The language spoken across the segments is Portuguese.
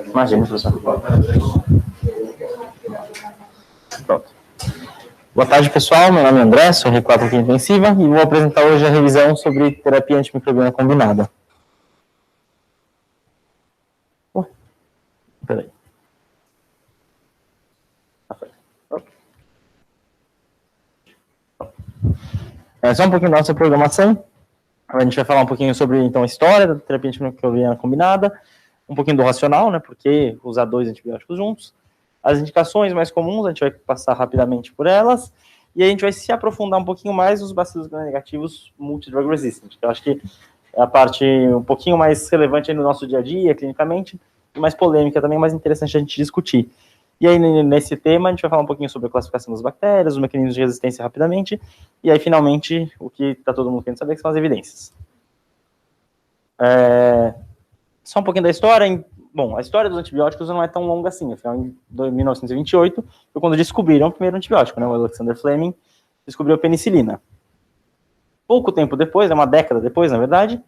Imagina, professor. Pronto. Boa tarde, pessoal. Meu nome é André, sou R4 aqui intensiva e vou apresentar hoje a revisão sobre terapia antimicrobiana combinada. Peraí. Só um pouquinho da nossa programação. A gente vai falar um pouquinho sobre, então, a história da terapia antimicrobiana combinada, um pouquinho do racional, né, por que usar 2 antibióticos juntos, as indicações mais comuns, a gente vai passar rapidamente por elas, e a gente vai se aprofundar um pouquinho mais nos bacilos gram-negativos multidrug resistant, que eu acho que é a parte um pouquinho mais relevante aí no nosso dia a dia, clinicamente, e mais polêmica também, mais interessante a gente discutir. E aí, nesse tema, a gente vai falar um pouquinho sobre a classificação das bactérias, os mecanismos de resistência rapidamente, e aí, finalmente, o que está todo mundo querendo saber, que são as evidências. Só um pouquinho da história. Bom, a história dos antibióticos não é tão longa assim, afinal, em 1928, foi quando descobriram o primeiro antibiótico, né, o Alexander Fleming descobriu a penicilina. Pouco tempo depois, uma década depois, na verdade,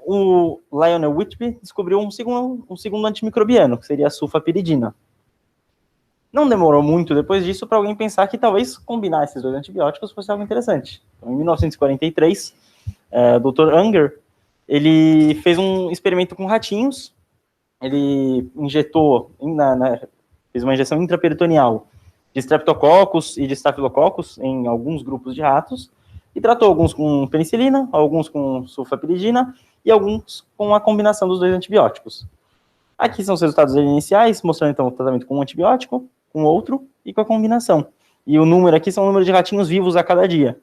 o Lionel Whitby descobriu um segundo antimicrobiano, que seria a sulfapiridina. Não demorou muito depois disso para alguém pensar que talvez combinar esses 2 antibióticos fosse algo interessante. Então, em 1943, o Dr. Unger, ele fez um experimento com ratinhos, ele injetou, fez uma injeção intraperitoneal de Streptococcus e de Staphylococcus em alguns grupos de ratos, e tratou alguns com penicilina, alguns com sulfapiridina, e alguns com a combinação dos 2 antibióticos. Aqui são os resultados iniciais, mostrando então o tratamento com um antibiótico, com outro e com a combinação. E o número aqui são o número de ratinhos vivos a cada dia.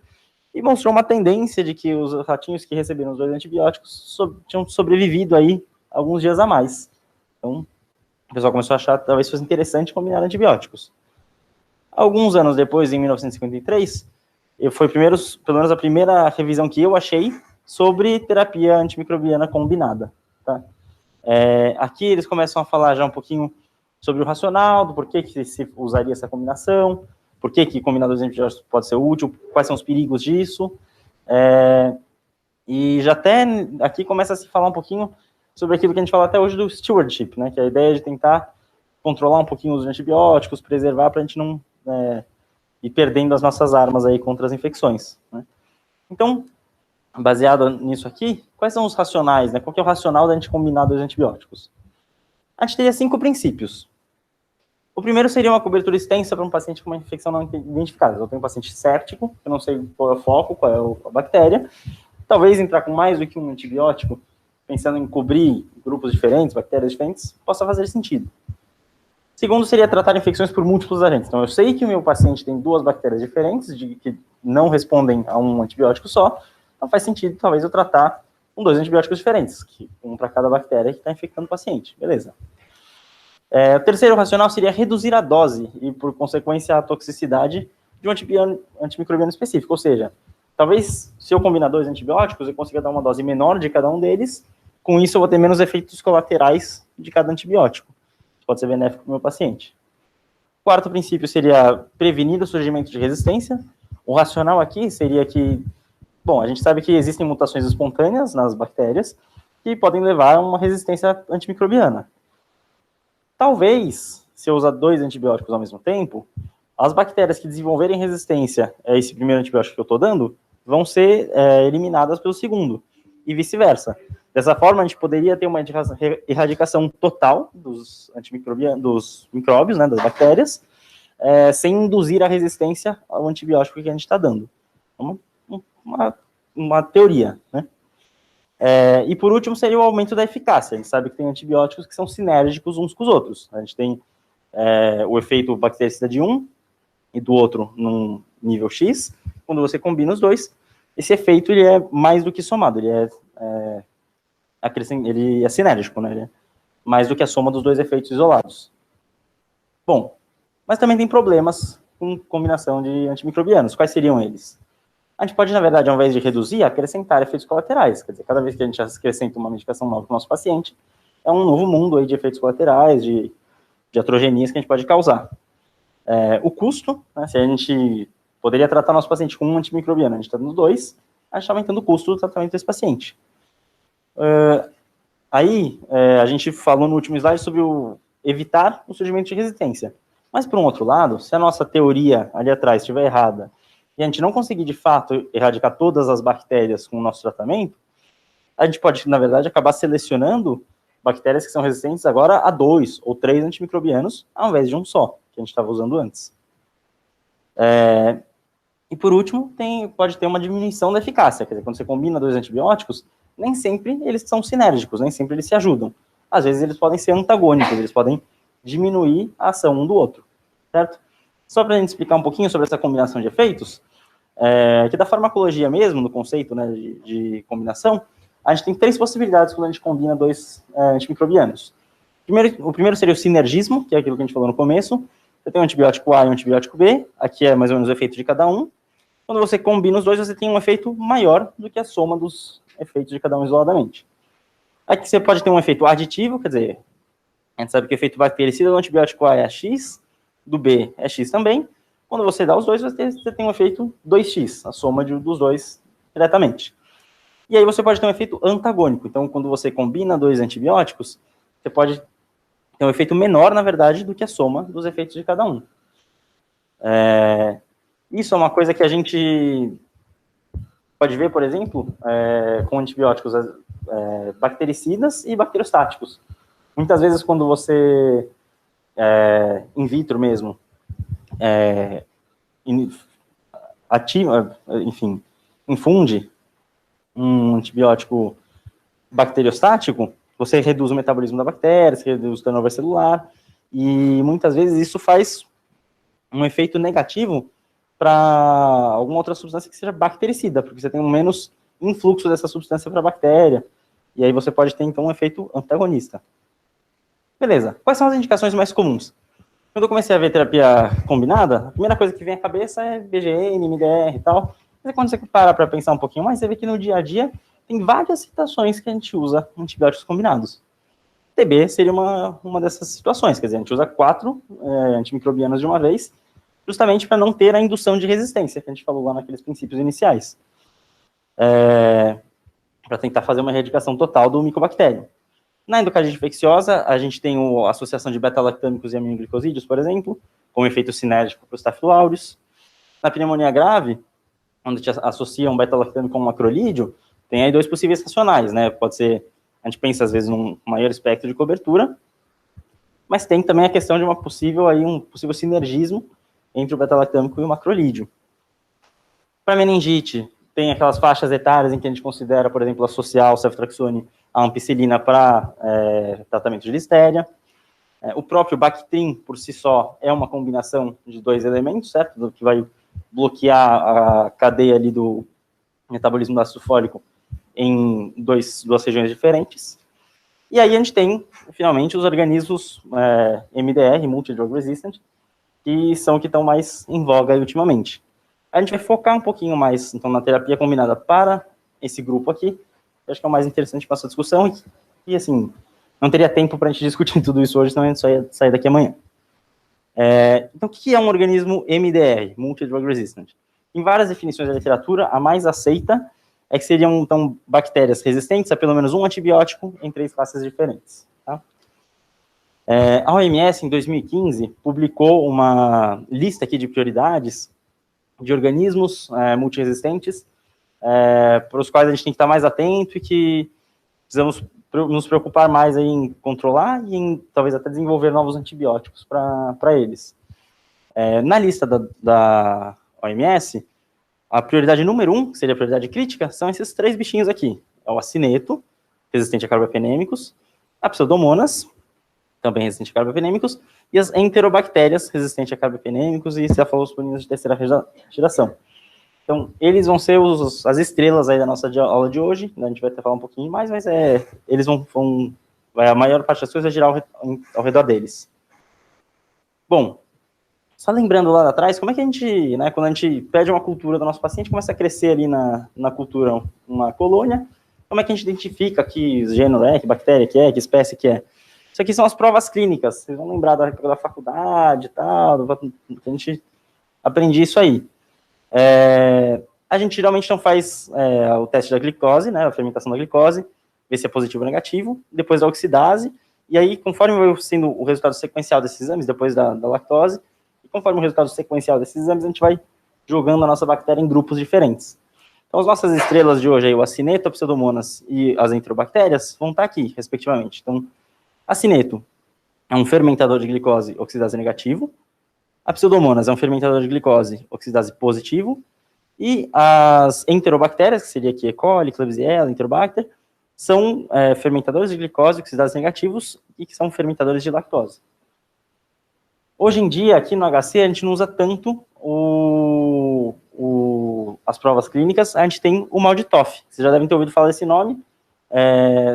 E mostrou uma tendência de que os ratinhos que receberam os 2 antibióticos tinham sobrevivido aí alguns dias a mais. Então, o pessoal começou a achar que talvez fosse interessante combinar antibióticos. Alguns anos depois, em 1953, foi pelo menos a primeira revisão que eu achei sobre terapia antimicrobiana combinada. Tá? Aqui eles começam a falar já um pouquinho sobre o racional, do porquê que se usaria essa combinação, por que combinar 2 antibióticos pode ser útil, quais são os perigos disso. E já até aqui começa a se falar um pouquinho sobre aquilo que a gente fala até hoje do stewardship, né, que é a ideia de tentar controlar um pouquinho os antibióticos, preservar para a gente não ir perdendo as nossas armas aí contra as infecções. Né? Então, baseado nisso aqui, quais são os racionais, né? Qual que é o racional da gente combinar 2 antibióticos? A gente teria 5 princípios. O primeiro seria uma cobertura extensa para um paciente com uma infecção não identificada. Eu tenho um paciente séptico, eu não sei qual é o foco, qual é a bactéria. Talvez entrar com mais do que um antibiótico, pensando em cobrir grupos diferentes, bactérias diferentes, possa fazer sentido. Segundo seria tratar infecções por múltiplos agentes. Então, eu sei que o meu paciente tem 2 bactérias diferentes, que não respondem a um antibiótico só, então faz sentido, talvez, eu tratar com 2 antibióticos diferentes, um para cada bactéria que está infectando o paciente. Beleza. O terceiro racional seria reduzir a dose e, por consequência, a toxicidade de um antimicrobiano específico. Ou seja, talvez, se eu combinar 2 antibióticos, eu consiga dar uma dose menor de cada um deles, com isso eu vou ter menos efeitos colaterais de cada antibiótico. Pode ser benéfico para o meu paciente. O quarto princípio seria prevenir o surgimento de resistência. O racional aqui seria que, bom, a gente sabe que existem mutações espontâneas nas bactérias que podem levar a uma resistência antimicrobiana. Talvez, se eu usar 2 antibióticos ao mesmo tempo, as bactérias que desenvolverem resistência a esse primeiro antibiótico que eu estou dando vão ser eliminadas pelo segundo, e vice-versa. Dessa forma, a gente poderia ter uma erradicação total dos micróbios, né, das bactérias, sem induzir a resistência ao antibiótico que a gente está dando. Uma teoria, né? E por último seria o aumento da eficácia. A gente sabe que tem antibióticos que são sinérgicos uns com os outros. A gente tem o efeito bactericida de um e do outro num nível X. Quando você combina os 2, esse efeito ele é mais do que somado, ele é sinérgico, né? Ele é mais do que a soma dos 2 efeitos isolados. Bom, mas também tem problemas com combinação de antimicrobianos. Quais seriam eles? A gente pode, na verdade, ao invés de reduzir, acrescentar efeitos colaterais. Quer dizer, cada vez que a gente acrescenta uma medicação nova para o nosso paciente, é um novo mundo aí de efeitos colaterais, de atrogenias que a gente pode causar. O custo, né, se a gente poderia tratar nosso paciente com um antimicrobiano, a gente está dando 2, a gente está aumentando o custo do tratamento desse paciente. Aí, a gente falou no último slide sobre evitar o surgimento de resistência. Mas, por um outro lado, se a nossa teoria ali atrás estiver errada e a gente não conseguir, de fato, erradicar todas as bactérias com o nosso tratamento, a gente pode, na verdade, acabar selecionando bactérias que são resistentes agora a 2 ou 3 antimicrobianos, ao invés de um só, que a gente estava usando antes. E, por último, pode ter uma diminuição da eficácia. Quer dizer, quando você combina 2 antibióticos, nem sempre eles são sinérgicos, nem sempre eles se ajudam. Às vezes eles podem ser antagônicos, eles podem diminuir a ação um do outro, certo? Só para a gente explicar um pouquinho sobre essa combinação de efeitos, que da farmacologia mesmo, no conceito, né, de combinação, a gente tem 3 possibilidades quando a gente combina 2 antimicrobianos. O primeiro seria o sinergismo, que é aquilo que a gente falou no começo. Você tem um antibiótico A e um antibiótico B, aqui é mais ou menos o efeito de cada um. Quando você combina os dois, você tem um efeito maior do que a soma dos efeitos de cada um isoladamente. Aqui você pode ter um efeito aditivo, quer dizer, a gente sabe que o efeito bactericida do antibiótico A é X, do B é X também. Quando você dá os dois, você tem um efeito 2x, a soma dos dois diretamente. E aí você pode ter um efeito antagônico. Então, quando você combina 2 antibióticos, você pode ter um efeito menor, na verdade, do que a soma dos efeitos de cada um. Isso é uma coisa que a gente pode ver, por exemplo, com antibióticos bactericidas e bacteriostáticos. Muitas vezes, quando você, in vitro mesmo, infunde um antibiótico bacteriostático, você reduz o metabolismo da bactéria, você reduz o turnover celular, e muitas vezes isso faz um efeito negativo para alguma outra substância que seja bactericida, porque você tem um menos influxo dessa substância para a bactéria, e aí você pode ter, então, um efeito antagonista. Beleza, quais são as indicações mais comuns? Quando eu comecei a ver terapia combinada, a primeira coisa que vem à cabeça é BGN, MDR e tal, mas quando você para para pensar um pouquinho mais, você vê que no dia a dia tem várias situações que a gente usa antibióticos combinados. TB seria uma dessas situações, quer dizer, a gente usa 4 antimicrobianos de uma vez, justamente para não ter a indução de resistência, que a gente falou lá naqueles princípios iniciais. Para tentar fazer uma erradicação total do micobactério. Na endocardite infecciosa, a gente tem a associação de beta-lactâmicos e aminoglicosídeos, por exemplo, com efeito sinérgico para o Staphylococcus aureus. Na pneumonia grave, onde a gente associa um beta-lactâmico com um macrolídeo, tem aí 2 possíveis racionais, né? Pode ser, a gente pensa às vezes num maior espectro de cobertura, mas tem também a questão de um possível sinergismo entre o beta-lactâmico e o macrolídeo. Para meningite, tem aquelas faixas etárias em que a gente considera, por exemplo, associar o ceftriaxone a ampicilina para tratamento de listéria. O próprio Bactrim, por si só, é uma combinação de 2 elementos, certo? Que vai bloquear a cadeia ali do metabolismo do ácido fólico em 2 regiões diferentes. E aí a gente tem, finalmente, os organismos MDR, Multi-Drug Resistant, que são que estão mais em voga aí ultimamente. A gente vai focar um pouquinho mais, então, na terapia combinada para esse grupo aqui. Eu acho que é o mais interessante para essa discussão. E, assim, não teria tempo para a gente discutir tudo isso hoje, senão a gente só ia sair daqui amanhã. Então, o que é um organismo MDR, Multi-Drug Resistant? Em várias definições da literatura, a mais aceita é que seriam, então, bactérias resistentes a pelo menos um antibiótico em 3 classes diferentes. Tá? A OMS, em 2015, publicou uma lista aqui de prioridades de organismos multiresistentes para os quais a gente tem que estar mais atento e que precisamos nos preocupar mais aí em controlar e em talvez até desenvolver novos antibióticos para eles. Na lista da OMS, a prioridade número 1, que seria a prioridade crítica, são esses 3 bichinhos aqui. É o acineto, resistente a carbapenêmicos, a pseudomonas, também resistente a carbapenêmicos, e as enterobactérias resistentes a carbapenêmicos e cefalosporinas de terceira geração. Então, eles vão ser as estrelas aí da nossa aula de hoje, né? A gente vai até falar um pouquinho mais, mas eles a maior parte das coisas vai girar ao redor deles. Bom, só lembrando lá atrás, como é que a gente, né, quando a gente pede uma cultura do nosso paciente, começa a crescer ali na cultura uma colônia, como é que a gente identifica que gênero é, que bactéria que é, que espécie que é? Isso aqui são as provas clínicas, vocês vão lembrar da época da faculdade e tal, a gente aprende isso aí. A gente geralmente não faz o teste da glicose, né, a fermentação da glicose, ver se é positivo ou negativo, depois a oxidase, e aí, conforme vai sendo o resultado sequencial desses exames, depois da lactose, e conforme o resultado sequencial desses exames, a gente vai jogando a nossa bactéria em grupos diferentes. Então, as nossas estrelas de hoje, aí, o acineto, a pseudomonas e as enterobactérias, vão estar aqui, respectivamente. Então, acineto é um fermentador de glicose oxidase negativo, a pseudomonas é um fermentador de glicose oxidase positivo, e as enterobactérias, que seria aqui E. coli, Klebsiella, Enterobacter, são fermentadores de glicose oxidase negativos e que são fermentadores de lactose. Hoje em dia, aqui no HC, a gente não usa tanto as provas clínicas, a gente tem o mal de Toff. Vocês já devem ter ouvido falar desse nome.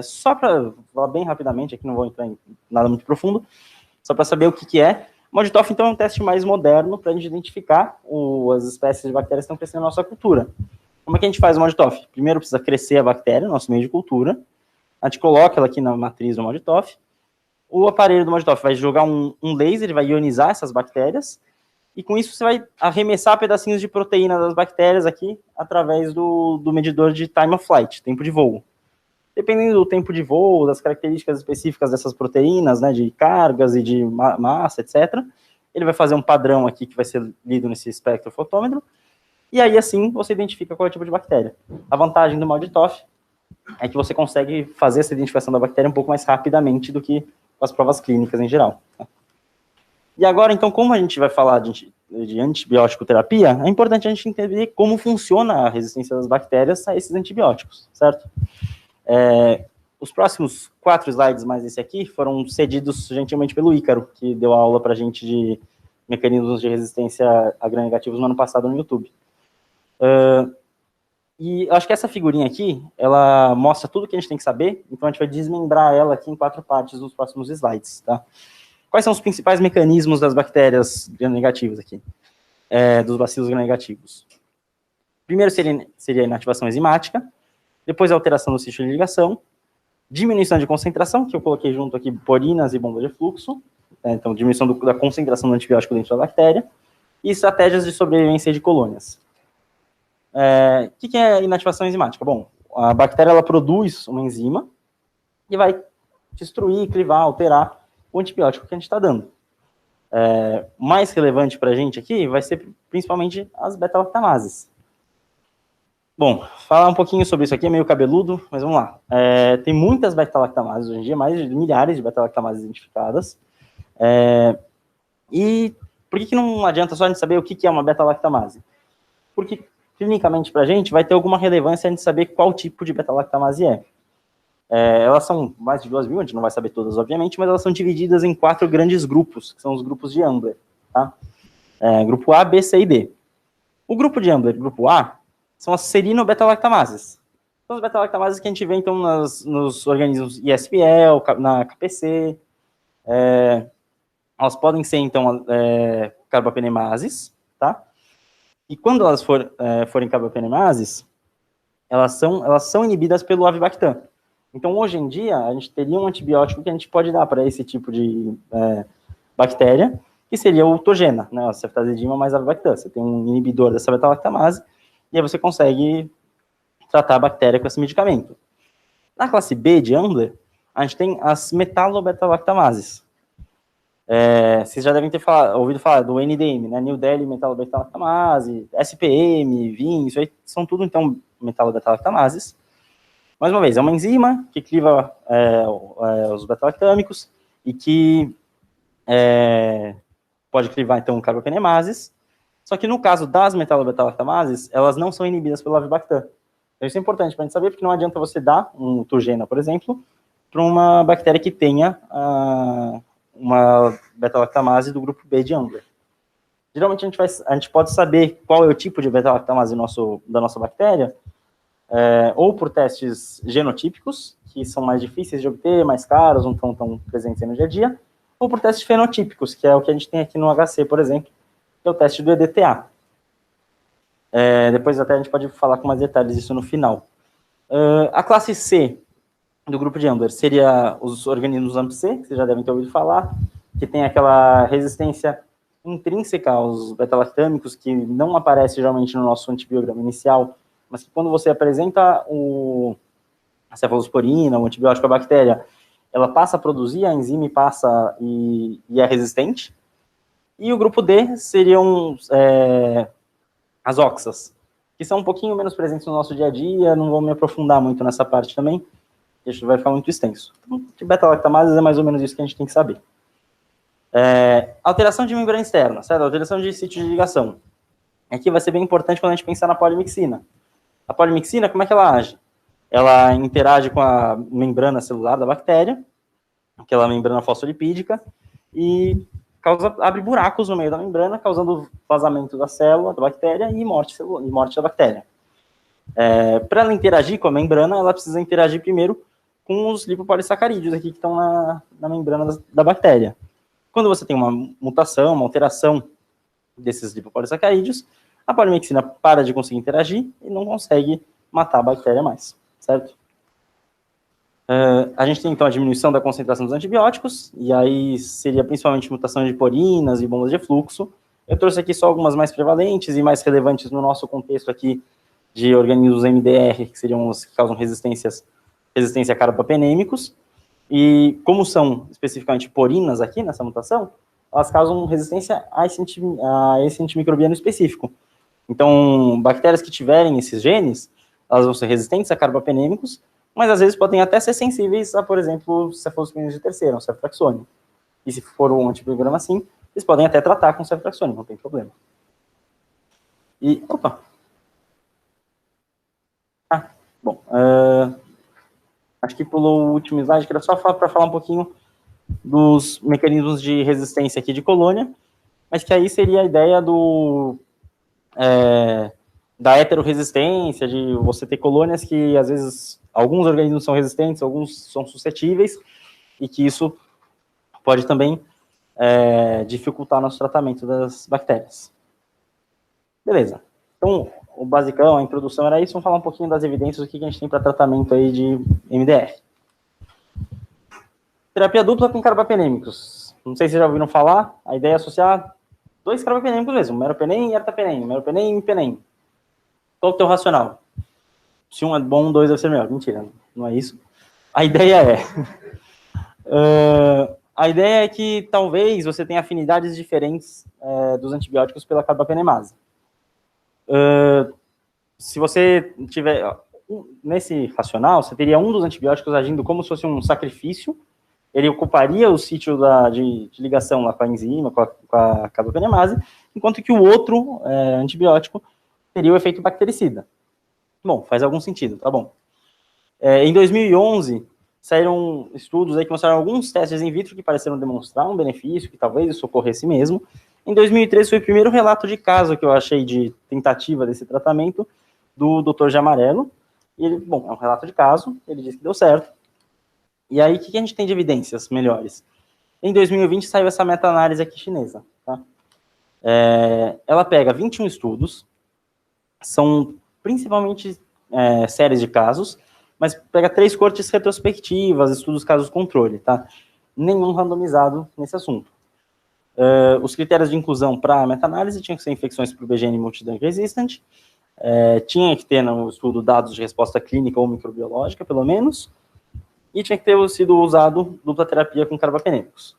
Só para falar bem rapidamente, aqui não vou entrar em nada muito profundo, só para saber o que é. O mal de Toff, então, é um teste mais moderno para a gente identificar as espécies de bactérias que estão crescendo na nossa cultura. Como é que a gente faz o mal de Toff? Primeiro precisa crescer a bactéria, nosso meio de cultura. A gente coloca ela aqui na matriz do mal de Toff. O aparelho do mal de Toff vai jogar um laser, ele vai ionizar essas bactérias, e com isso você vai arremessar pedacinhos de proteína das bactérias aqui através do medidor de time of flight, tempo de voo. Dependendo do tempo de voo, das características específicas dessas proteínas, né, de cargas e de massa, etc., ele vai fazer um padrão aqui que vai ser lido nesse espectrofotômetro, e aí, assim, você identifica qual é o tipo de bactéria. A vantagem do mal de Toff é que você consegue fazer essa identificação da bactéria um pouco mais rapidamente do que com as provas clínicas em geral. E agora, então, como a gente vai falar de antibiótico terapia, é importante a gente entender como funciona a resistência das bactérias a esses antibióticos, certo? Os próximos 4 slides, mais esse aqui, foram cedidos gentilmente pelo Ícaro, que deu aula para a gente de mecanismos de resistência a gram-negativos no ano passado no YouTube. E acho que essa figurinha aqui, ela mostra tudo que a gente tem que saber, então a gente vai desmembrar ela aqui em 4 partes nos próximos slides, tá? Quais são os principais mecanismos das bactérias gram-negativas aqui, dos bacilos gram-negativos? Primeiro seria a inativação enzimática, depois a alteração do ciclo de ligação, diminuição de concentração, que eu coloquei junto aqui porinas e bomba de fluxo, então diminuição da concentração do antibiótico dentro da bactéria, e estratégias de sobrevivência de colônias. O que é inativação enzimática? Bom, a bactéria ela produz uma enzima e vai destruir, clivar, alterar o antibiótico que a gente está dando. Mais relevante para a gente aqui vai ser principalmente as beta-lactamases. Bom, falar um pouquinho sobre isso aqui é meio cabeludo, mas vamos lá. Tem muitas beta-lactamases hoje em dia, mais de milhares de beta-lactamases identificadas. E por que não adianta só a gente saber o que é uma beta-lactamase? Porque, clinicamente, para a gente, vai ter alguma relevância a gente saber qual tipo de beta-lactamase é. Elas são mais de 2.000, a gente não vai saber todas, obviamente, mas elas são divididas em 4 grandes grupos, que são os grupos de Ambler, tá? Grupo A, B, C e D. O grupo de Ambler, grupo A, são as serino-beta-lactamases. São as beta-lactamases que a gente vê, então, nos organismos ISPL, na KPC. Elas podem ser, então, carbapenemases, tá? E quando elas forem carbapenemases, elas são inibidas pelo avibactam. Então, hoje em dia, a gente teria um antibiótico que a gente pode dar para esse tipo de bactéria, que seria o Togena, né, a ceftazidima mais avibactam. Você tem um inibidor dessa beta-lactamase, e aí você consegue tratar a bactéria com esse medicamento. Na classe B de Ambler, a gente tem as metalobeta-lactamases. Vocês já devem ter ouvido falar do NDM, né, New Delhi metalobeta-lactamase, SPM, VIN, isso aí são tudo, então, metalobeta-lactamases. Mais uma vez, é uma enzima que cliva os beta-lactâmicos e que pode clivar, então, carbapenemases. Só que no caso das metalobeta-lactamases, elas não são inibidas pelo avibactam. Então isso é importante para a gente saber, porque não adianta você dar um Togena, por exemplo, para uma bactéria que tenha uma beta-lactamase do grupo B de Ambler. Geralmente a gente pode saber qual é o tipo de beta-lactamase da nossa bactéria, ou por testes genotípicos, que são mais difíceis de obter, mais caros, não estão tão presentes no dia a dia, ou por testes fenotípicos, que é o que a gente tem aqui no HC, por exemplo, que é o teste do EDTA. Depois até a gente pode falar com mais detalhes disso no final. A classe C do grupo de Ambler seria os organismos AMP-C, que vocês já devem ter ouvido falar, que tem aquela resistência intrínseca aos beta-lactâmicos, que não aparece geralmente no nosso antibiograma inicial, mas que quando você apresenta o a cefalosporina, o antibiótico, a bactéria, ela passa a produzir, a enzima passa e é resistente. E o grupo D seriam as oxas, que são um pouquinho menos presentes no nosso dia a dia, não vou me aprofundar muito nessa parte também, isso vai ficar muito extenso. Então, de beta-lactamases é mais ou menos isso que a gente tem que saber. Alteração de membrana externa, certo? Alteração de sítio de ligação. Aqui vai ser bem importante quando a gente pensar na polimixina. A polimixina, como é que ela age? Ela interage com a membrana celular da bactéria, aquela membrana fosfolipídica, e abre buracos no meio da membrana, causando vazamento da célula, da bactéria, e morte da bactéria. Para ela interagir com a membrana, ela precisa interagir primeiro com os lipopolissacarídeos aqui que estão na membrana da bactéria. Quando você tem uma mutação, uma alteração desses lipopolissacarídeos, a polimixina para de conseguir interagir e não consegue matar a bactéria mais, certo? A gente tem, então, a diminuição da concentração dos antibióticos, e aí seria principalmente mutação de porinas e bombas de fluxo. Eu trouxe aqui só algumas mais prevalentes e mais relevantes no nosso contexto aqui de organismos MDR, que seriam os que causam resistência a carbapenêmicos. E como são especificamente porinas aqui nessa mutação, elas causam resistência a esse antimicrobiano específico. Então, bactérias que tiverem esses genes, elas vão ser resistentes a carbapenêmicos, mas às vezes podem até ser sensíveis a, por exemplo, cefalosporinas de terceira, um ceftraxone. E se for um antibiograma assim, eles podem até tratar com ceftraxone, não tem problema. E, acho que pulou o último slide, que era só para falar um pouquinho dos mecanismos de resistência aqui de colônia, mas que aí seria a ideia da heterorresistência, de você ter colônias que, às vezes, alguns organismos são resistentes, alguns são suscetíveis, e que isso pode também dificultar o nosso tratamento das bactérias. Beleza. Então, o basicão, a introdução era isso, vamos falar um pouquinho das evidências, do que a gente tem para tratamento aí de MDR. Terapia dupla com carbapenêmicos. Não sei se vocês já ouviram falar, a ideia é associar 2 carbapenêmicos mesmo, meropenem e ertapenem, meropenem e imipenem. Qual é o teu racional? Se um é bom, 2 deve ser melhor. Mentira, não é isso. A ideia é que talvez você tenha afinidades diferentes dos antibióticos pela carbapenemase. Se você tiver, nesse racional, você teria um dos antibióticos agindo como se fosse um sacrifício, ele ocuparia o sítio de ligação lá com a enzima, com a carbapenemase, enquanto que o outro antibiótico teria o efeito bactericida. Bom, faz algum sentido, tá bom. Em 2011, saíram estudos aí que mostraram alguns testes in vitro que pareceram demonstrar um benefício, que talvez isso ocorresse mesmo. Em 2013 foi o primeiro relato de caso que eu achei de tentativa desse tratamento do Dr. Giamarello. E ele, bom, é um relato de caso, ele disse que deu certo. E aí, o que a gente tem de evidências melhores? Em 2020 saiu essa meta-análise aqui chinesa, tá? Ela pega 21 estudos, são principalmente séries de casos, mas pega 3 cortes retrospectivas, estudos casos controle, tá? Nenhum randomizado nesse assunto. Os critérios de inclusão para a meta-análise tinham que ser infecções por BGN multidrug resistant, tinha que ter no estudo dados de resposta clínica ou microbiológica, pelo menos, e tinha que ter sido usado dupla terapia com carbapenêmicos.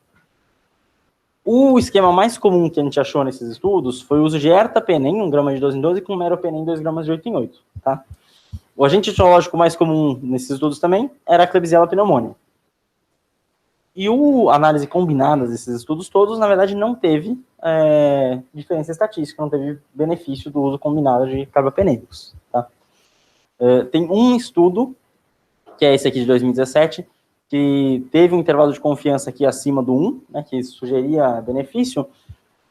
O esquema mais comum que a gente achou nesses estudos foi o uso de ertapenem, 1 grama de 12 em 12, com meropenem, 2 gramas de 8 em 8, tá? O agente etiológico mais comum nesses estudos também era a Klebsiella pneumoniae. E a análise combinada desses estudos todos, na verdade, não teve diferença estatística, não teve benefício do uso combinado de carbapenêmicos, tá? Tem um estudo, que é esse aqui de 2017, que teve um intervalo de confiança aqui acima do 1, né, que sugeria benefício,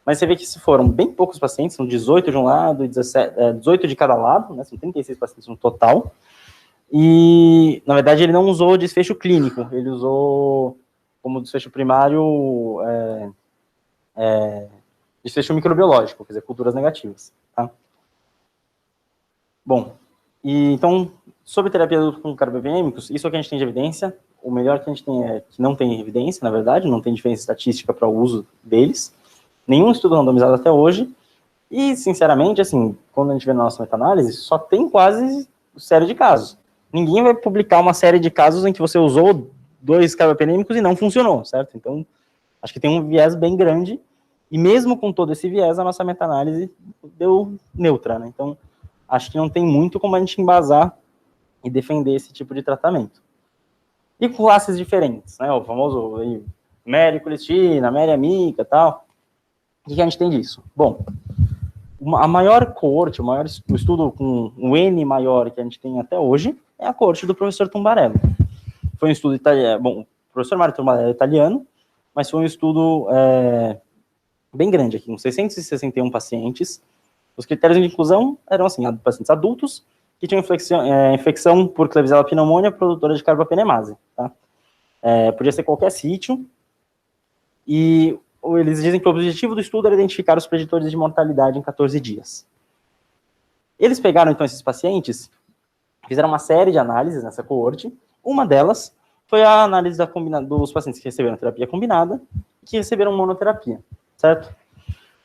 mas você vê que foram bem poucos pacientes, são 18 de um lado e 18 de cada lado, né, são 36 pacientes no total, e, na verdade, ele não usou desfecho clínico, ele usou como desfecho primário desfecho microbiológico, quer dizer, culturas negativas, tá? Bom, então, sobre terapia com carbapenêmicos, isso é o que a gente tem de evidência. O melhor que a gente tem é que não tem evidência, na verdade, não tem diferença estatística para o uso deles. Nenhum estudo randomizado até hoje. E, sinceramente, assim, quando a gente vê na nossa meta-análise, só tem quase série de casos. ninguém vai publicar uma série de casos em que você usou 2 carbapenêmicos e não funcionou, certo? Então, acho que tem um viés bem grande, e mesmo com todo esse viés, a nossa meta-análise deu neutra, né? Então, acho que não tem muito como a gente embasar e defender esse tipo de tratamento. E classes diferentes, né? O famoso aí, mericolistina, meriamica e tal. O que a gente tem disso? Bom, a maior coorte, o estudo com o N maior que a gente tem até hoje é a coorte do professor Tumbarello. Foi um estudo italiano, bom, o professor Mário Tumbarello é italiano, mas foi um estudo bem grande aqui, com 661 pacientes. Os critérios de inclusão eram assim, pacientes adultos que tinham infecção por Klebsiella pneumoniae produtora de carbapenemase, tá? Podia ser qualquer sítio, e eles dizem que o objetivo do estudo era identificar os preditores de mortalidade em 14 dias. Eles pegaram, então, esses pacientes, fizeram uma série de análises nessa coorte. Uma delas foi a análise dos pacientes que receberam terapia combinada e que receberam monoterapia, certo?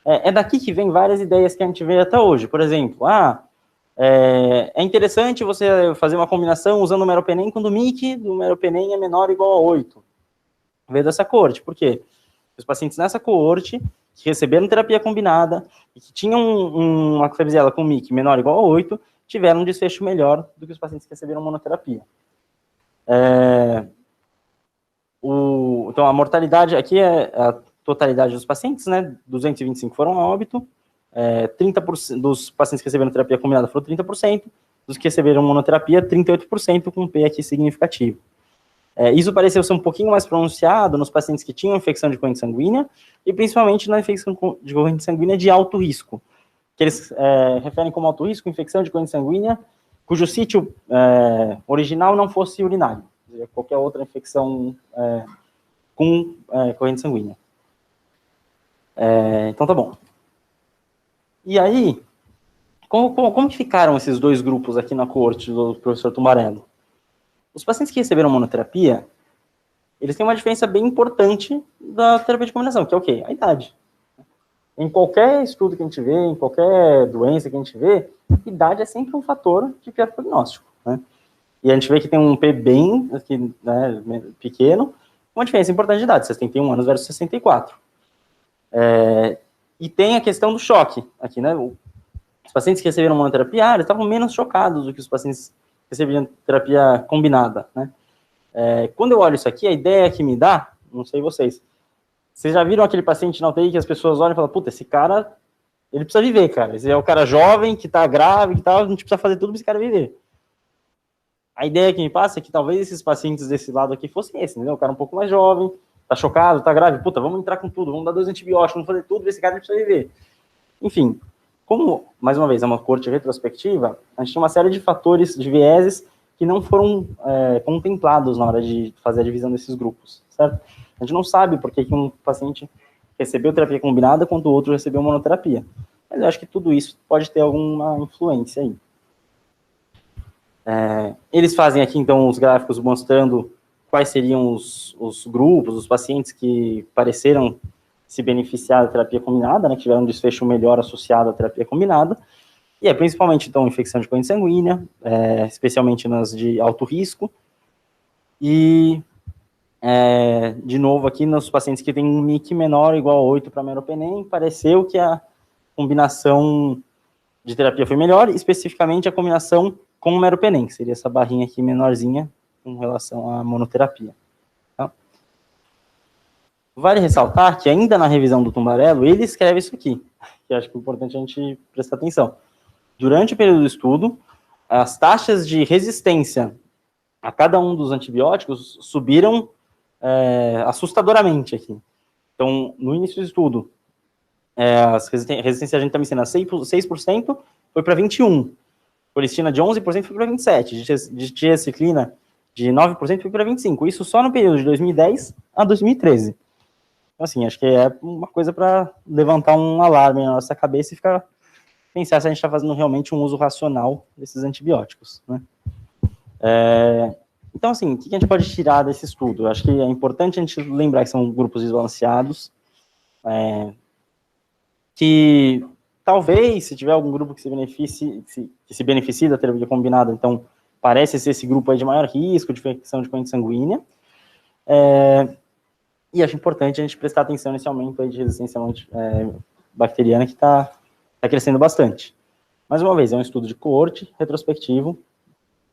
É daqui que vem várias ideias que a gente vê até hoje. Por exemplo, é interessante você fazer uma combinação usando o meropenem quando o MIC do meropenem é menor ou igual a 8. Veio dessa coorte. Por quê? Os pacientes nessa coorte, que receberam terapia combinada e que tinham uma Klebsiella com MIC menor ou igual a 8, tiveram um desfecho melhor do que os pacientes que receberam monoterapia. Então, a mortalidade aqui é a totalidade dos pacientes, né? 225 foram a óbito, 30% dos pacientes que receberam terapia combinada foram 30%, dos que receberam monoterapia, 38%, com um P aqui significativo. Isso pareceu ser um pouquinho mais pronunciado nos pacientes que tinham infecção de corrente sanguínea, e principalmente na infecção de corrente sanguínea de alto risco, que eles referem como alto risco infecção de corrente sanguínea cujo sítio original não fosse urinário, qualquer outra infecção com corrente sanguínea. Então tá bom. E aí, como que ficaram esses dois grupos aqui na coorte do professor Tumbarello? Os pacientes que receberam monoterapia, eles têm uma diferença bem importante da terapia de combinação, que é o quê? A idade. Em qualquer estudo que a gente vê, em qualquer doença que a gente vê, idade é sempre um fator de pior prognóstico, né? E a gente vê que tem um P bem aqui, né, pequeno, uma diferença importante de idade, 61 anos versus 64. E tem a questão do choque aqui, né? Os pacientes que receberam monoterapia, eles estavam menos chocados do que os pacientes que recebiam terapia combinada, né? Quando eu olho isso aqui, a ideia que me dá, não sei vocês já viram aquele paciente na UTI que as pessoas olham e falam, puta, esse cara, ele precisa viver, cara. Esse é o cara jovem, que tá grave e tal, a gente precisa fazer tudo pra esse cara viver. A ideia que me passa é que talvez esses pacientes desse lado aqui fossem esse, entendeu? O cara um pouco mais jovem, tá chocado, tá grave, puta, vamos entrar com tudo, vamos dar 2 antibióticos, vamos fazer tudo, esse cara precisa viver. Enfim, como, mais uma vez, é uma coorte retrospectiva, a gente tem uma série de fatores, de vieses, que não foram contemplados na hora de fazer a divisão desses grupos, certo? A gente não sabe por que um paciente recebeu terapia combinada quando o outro recebeu monoterapia. Mas eu acho que tudo isso pode ter alguma influência aí. Eles fazem aqui, então, os gráficos mostrando quais seriam os grupos, os pacientes que pareceram se beneficiar da terapia combinada, né, que tiveram um desfecho melhor associado à terapia combinada. E principalmente, então, infecção de corrente sanguínea, especialmente nas de alto risco. E, de novo, aqui nos pacientes que têm um MIC menor ou igual a 8 para meropenem, pareceu que a combinação de terapia foi melhor, especificamente a combinação com o meropenem, que seria essa barrinha aqui menorzinha com relação à monoterapia. Tá? Vale ressaltar que ainda na revisão do Tumbarello, ele escreve isso aqui, que eu acho que é importante a gente prestar atenção. Durante o período do estudo, as taxas de resistência a cada um dos antibióticos subiram assustadoramente aqui. Então, no início do estudo, a resistência à gentamicina 6% foi para 21%, colistina de 11% foi para 27%, de tiaciclina de 9% foi para 25%. Isso só no período de 2010 a 2013. Então, assim, acho que é uma coisa para levantar um alarme na nossa cabeça e pensar se a gente está fazendo realmente um uso racional desses antibióticos, né? Então, assim, o que a gente pode tirar desse estudo? Eu acho que é importante a gente lembrar que são grupos desbalanceados, que talvez, se tiver algum grupo que se beneficie da terapia combinada, então parece ser esse grupo aí de maior risco de infecção de corrente sanguínea. E acho importante a gente prestar atenção nesse aumento aí de resistência bacteriana que está crescendo bastante. Mais uma vez, é um estudo de coorte retrospectivo,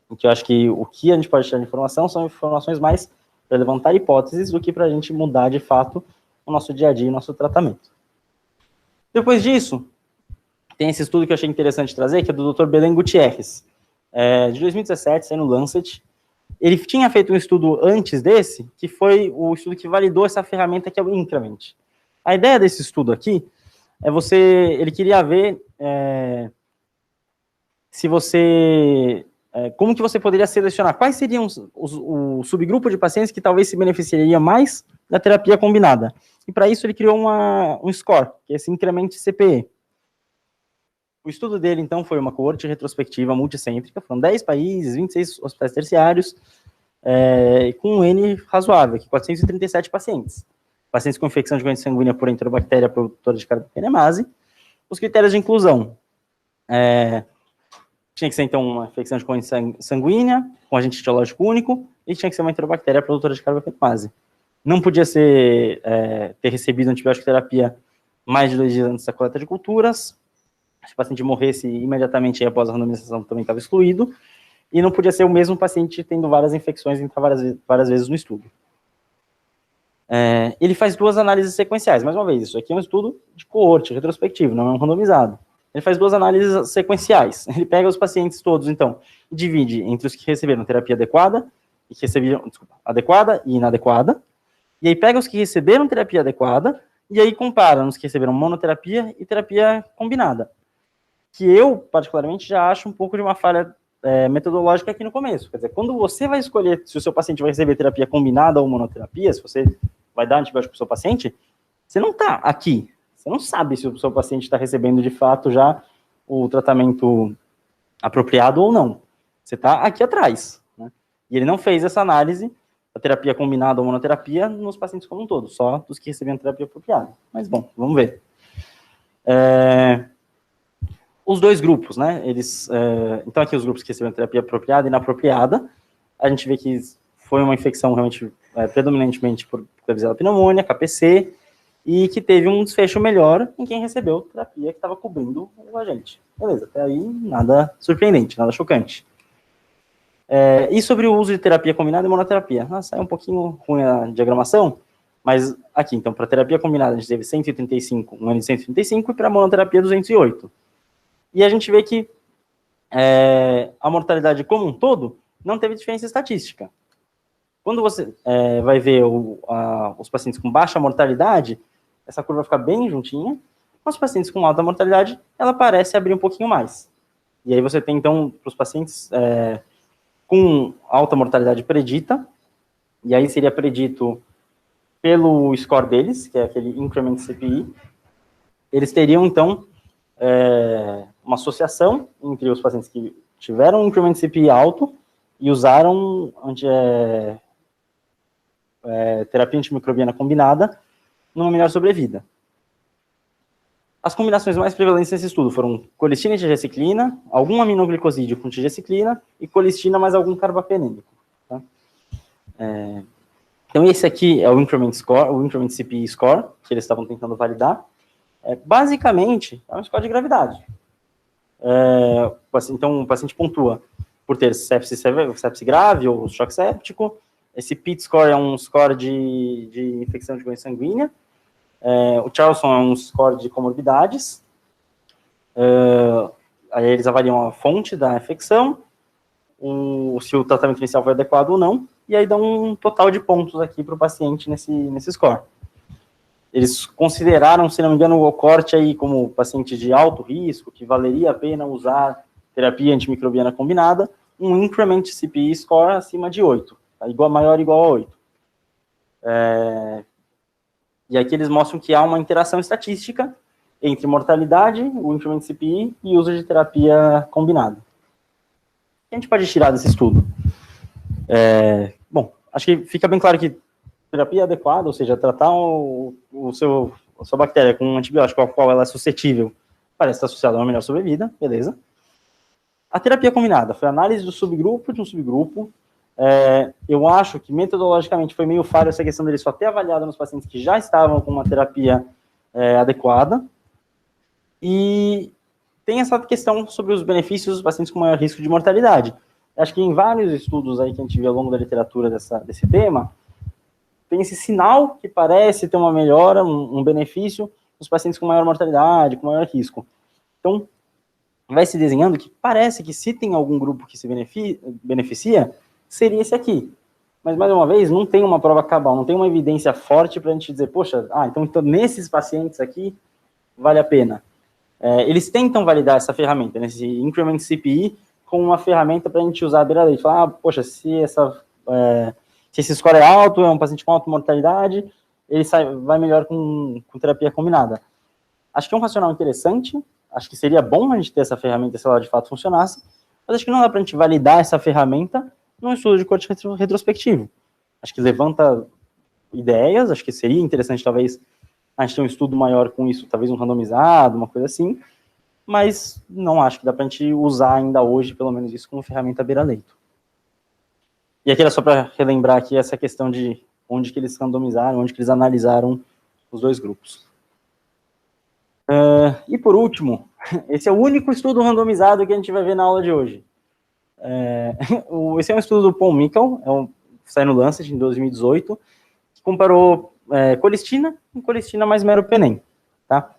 em que eu acho que o que a gente pode tirar de informação são informações mais para levantar hipóteses do que para a gente mudar de fato o nosso dia a dia e o nosso tratamento. Depois disso, tem esse estudo que eu achei interessante trazer, que é do Dr. Belén Gutierrez, de 2017, saiu no Lancet. Ele tinha feito um estudo antes desse, que foi o estudo que validou essa ferramenta que é o Increment. A ideia desse estudo aqui é ele queria ver como que você poderia selecionar, quais seriam o subgrupo de pacientes que talvez se beneficiaria mais da terapia combinada. E para isso ele criou um score, que é esse Increment CPE. O estudo dele, então, foi uma coorte retrospectiva multicêntrica, foram 10 países, 26 hospitais terciários, com um N razoável, aqui 437 pacientes. Pacientes com infecção de corrente sanguínea por enterobactéria produtora de carbapenemase. Os critérios de inclusão. Tinha que ser, então, uma infecção de corrente sanguínea, com agente etiológico único, e tinha que ser uma enterobactéria produtora de carbapenemase. Não podia ter recebido antibiótico terapia mais de 2 dias antes da coleta de culturas. Se o paciente morresse imediatamente após a randomização, também estava excluído. E não podia ser o mesmo paciente tendo várias infecções várias vezes no estudo. Ele faz 2 análises sequenciais. Mais uma vez, isso aqui é um estudo de coorte retrospectivo, não é um randomizado. Ele faz 2 análises sequenciais. Ele pega os pacientes todos, então, e divide entre os que receberam terapia adequada e inadequada. E aí pega os que receberam terapia adequada e aí compara nos que receberam monoterapia e terapia combinada. Que eu, particularmente, já acho um pouco de uma falha metodológica aqui no começo. Quer dizer, quando você vai escolher se o seu paciente vai receber terapia combinada ou monoterapia, se você vai dar antibiótico para o seu paciente, você não está aqui. Você não sabe se o seu paciente está recebendo, de fato, já o tratamento apropriado ou não. Você está aqui atrás, né? E ele não fez essa análise da terapia combinada ou monoterapia nos pacientes como um todo, só dos que recebiam terapia apropriada. Mas, bom, vamos ver. Os 2 grupos, né? Então, aqui os grupos que receberam terapia apropriada e inapropriada, a gente vê que foi uma infecção realmente predominantemente por Klebsiella pneumoniae, KPC, e que teve um desfecho melhor em quem recebeu terapia que estava cobrindo o agente. Beleza, até aí nada surpreendente, nada chocante. E sobre o uso de terapia combinada e monoterapia? Saiu um pouquinho ruim a diagramação, mas aqui, então, para terapia combinada a gente teve 135, um N de 135, e para monoterapia 208. E a gente vê que a mortalidade como um todo não teve diferença estatística. Quando você vai ver os pacientes com baixa mortalidade, essa curva fica bem juntinha. Os pacientes com alta mortalidade, ela parece abrir um pouquinho mais. E aí você tem, então, para os pacientes com alta mortalidade predita, e aí seria predito pelo score deles, que é aquele Increment CPI, eles teriam, então, uma associação entre os pacientes que tiveram um Increment CPI alto e usaram terapia antimicrobiana combinada numa melhor sobrevida. As combinações mais prevalentes nesse estudo foram colistina e tigecyclina, algum aminoglicosídeo com tigecyclina e colistina mais algum carbapenêmico. Tá? Então esse aqui é o Increment Score, o Increment CPI Score, que eles estavam tentando validar. Basicamente, é um score de gravidade. Então o paciente pontua por ter sepsis grave ou choque séptico. Esse PIT score é um score de infecção de corrente sanguínea. O Charlson é um score de comorbidades. Aí eles avaliam a fonte da infecção, se o tratamento inicial foi adequado ou não, e aí dão um total de pontos aqui para o paciente nesse score. Eles consideraram, se não me engano, o corte aí como paciente de alto risco, que valeria a pena usar terapia antimicrobiana combinada, um Increment CPI score acima de 8, tá? Maior ou igual a 8. E aqui eles mostram que há uma interação estatística entre mortalidade, o Increment CPI e uso de terapia combinada. O que a gente pode tirar desse estudo? Bom, acho que fica bem claro que terapia adequada, ou seja, tratar a sua bactéria com um antibiótico ao qual ela é suscetível, parece estar associada a uma melhor sobrevida, beleza. A terapia combinada foi a análise do subgrupo de um subgrupo. Eu acho que metodologicamente foi meio falho essa questão dele só ter avaliado nos pacientes que já estavam com uma terapia adequada. E tem essa questão sobre os benefícios dos pacientes com maior risco de mortalidade. Acho que em vários estudos aí que a gente viu ao longo da literatura desse tema, tem esse sinal que parece ter uma melhora, um benefício nos pacientes com maior mortalidade, com maior risco. Então, vai se desenhando que parece que se tem algum grupo que se beneficia, seria esse aqui. Mas, mais uma vez, não tem uma prova cabal, não tem uma evidência forte para a gente dizer, poxa, então nesses pacientes aqui, vale a pena. Eles tentam validar essa ferramenta, nesse Increment CPI, como uma ferramenta para a gente usar a beira-leite. Falar, poxa, se esse score é alto, é um paciente com alta mortalidade, ele vai melhor com terapia combinada. Acho que é um racional interessante, acho que seria bom a gente ter essa ferramenta se ela de fato funcionasse, mas acho que não dá para a gente validar essa ferramenta num estudo de corte retrospectivo. Acho que levanta ideias, acho que seria interessante talvez a gente ter um estudo maior com isso, talvez um randomizado, uma coisa assim, mas não acho que dá para a gente usar ainda hoje, pelo menos isso, como ferramenta beira-leito. E aqui era só para relembrar aqui essa questão de onde que eles randomizaram, onde que eles analisaram os dois grupos. E por último, esse é o único estudo randomizado que a gente vai ver na aula de hoje. Esse é um estudo do Paul Mickle, saiu no Lancet em 2018, que comparou colistina com colistina mais meropenem, tá?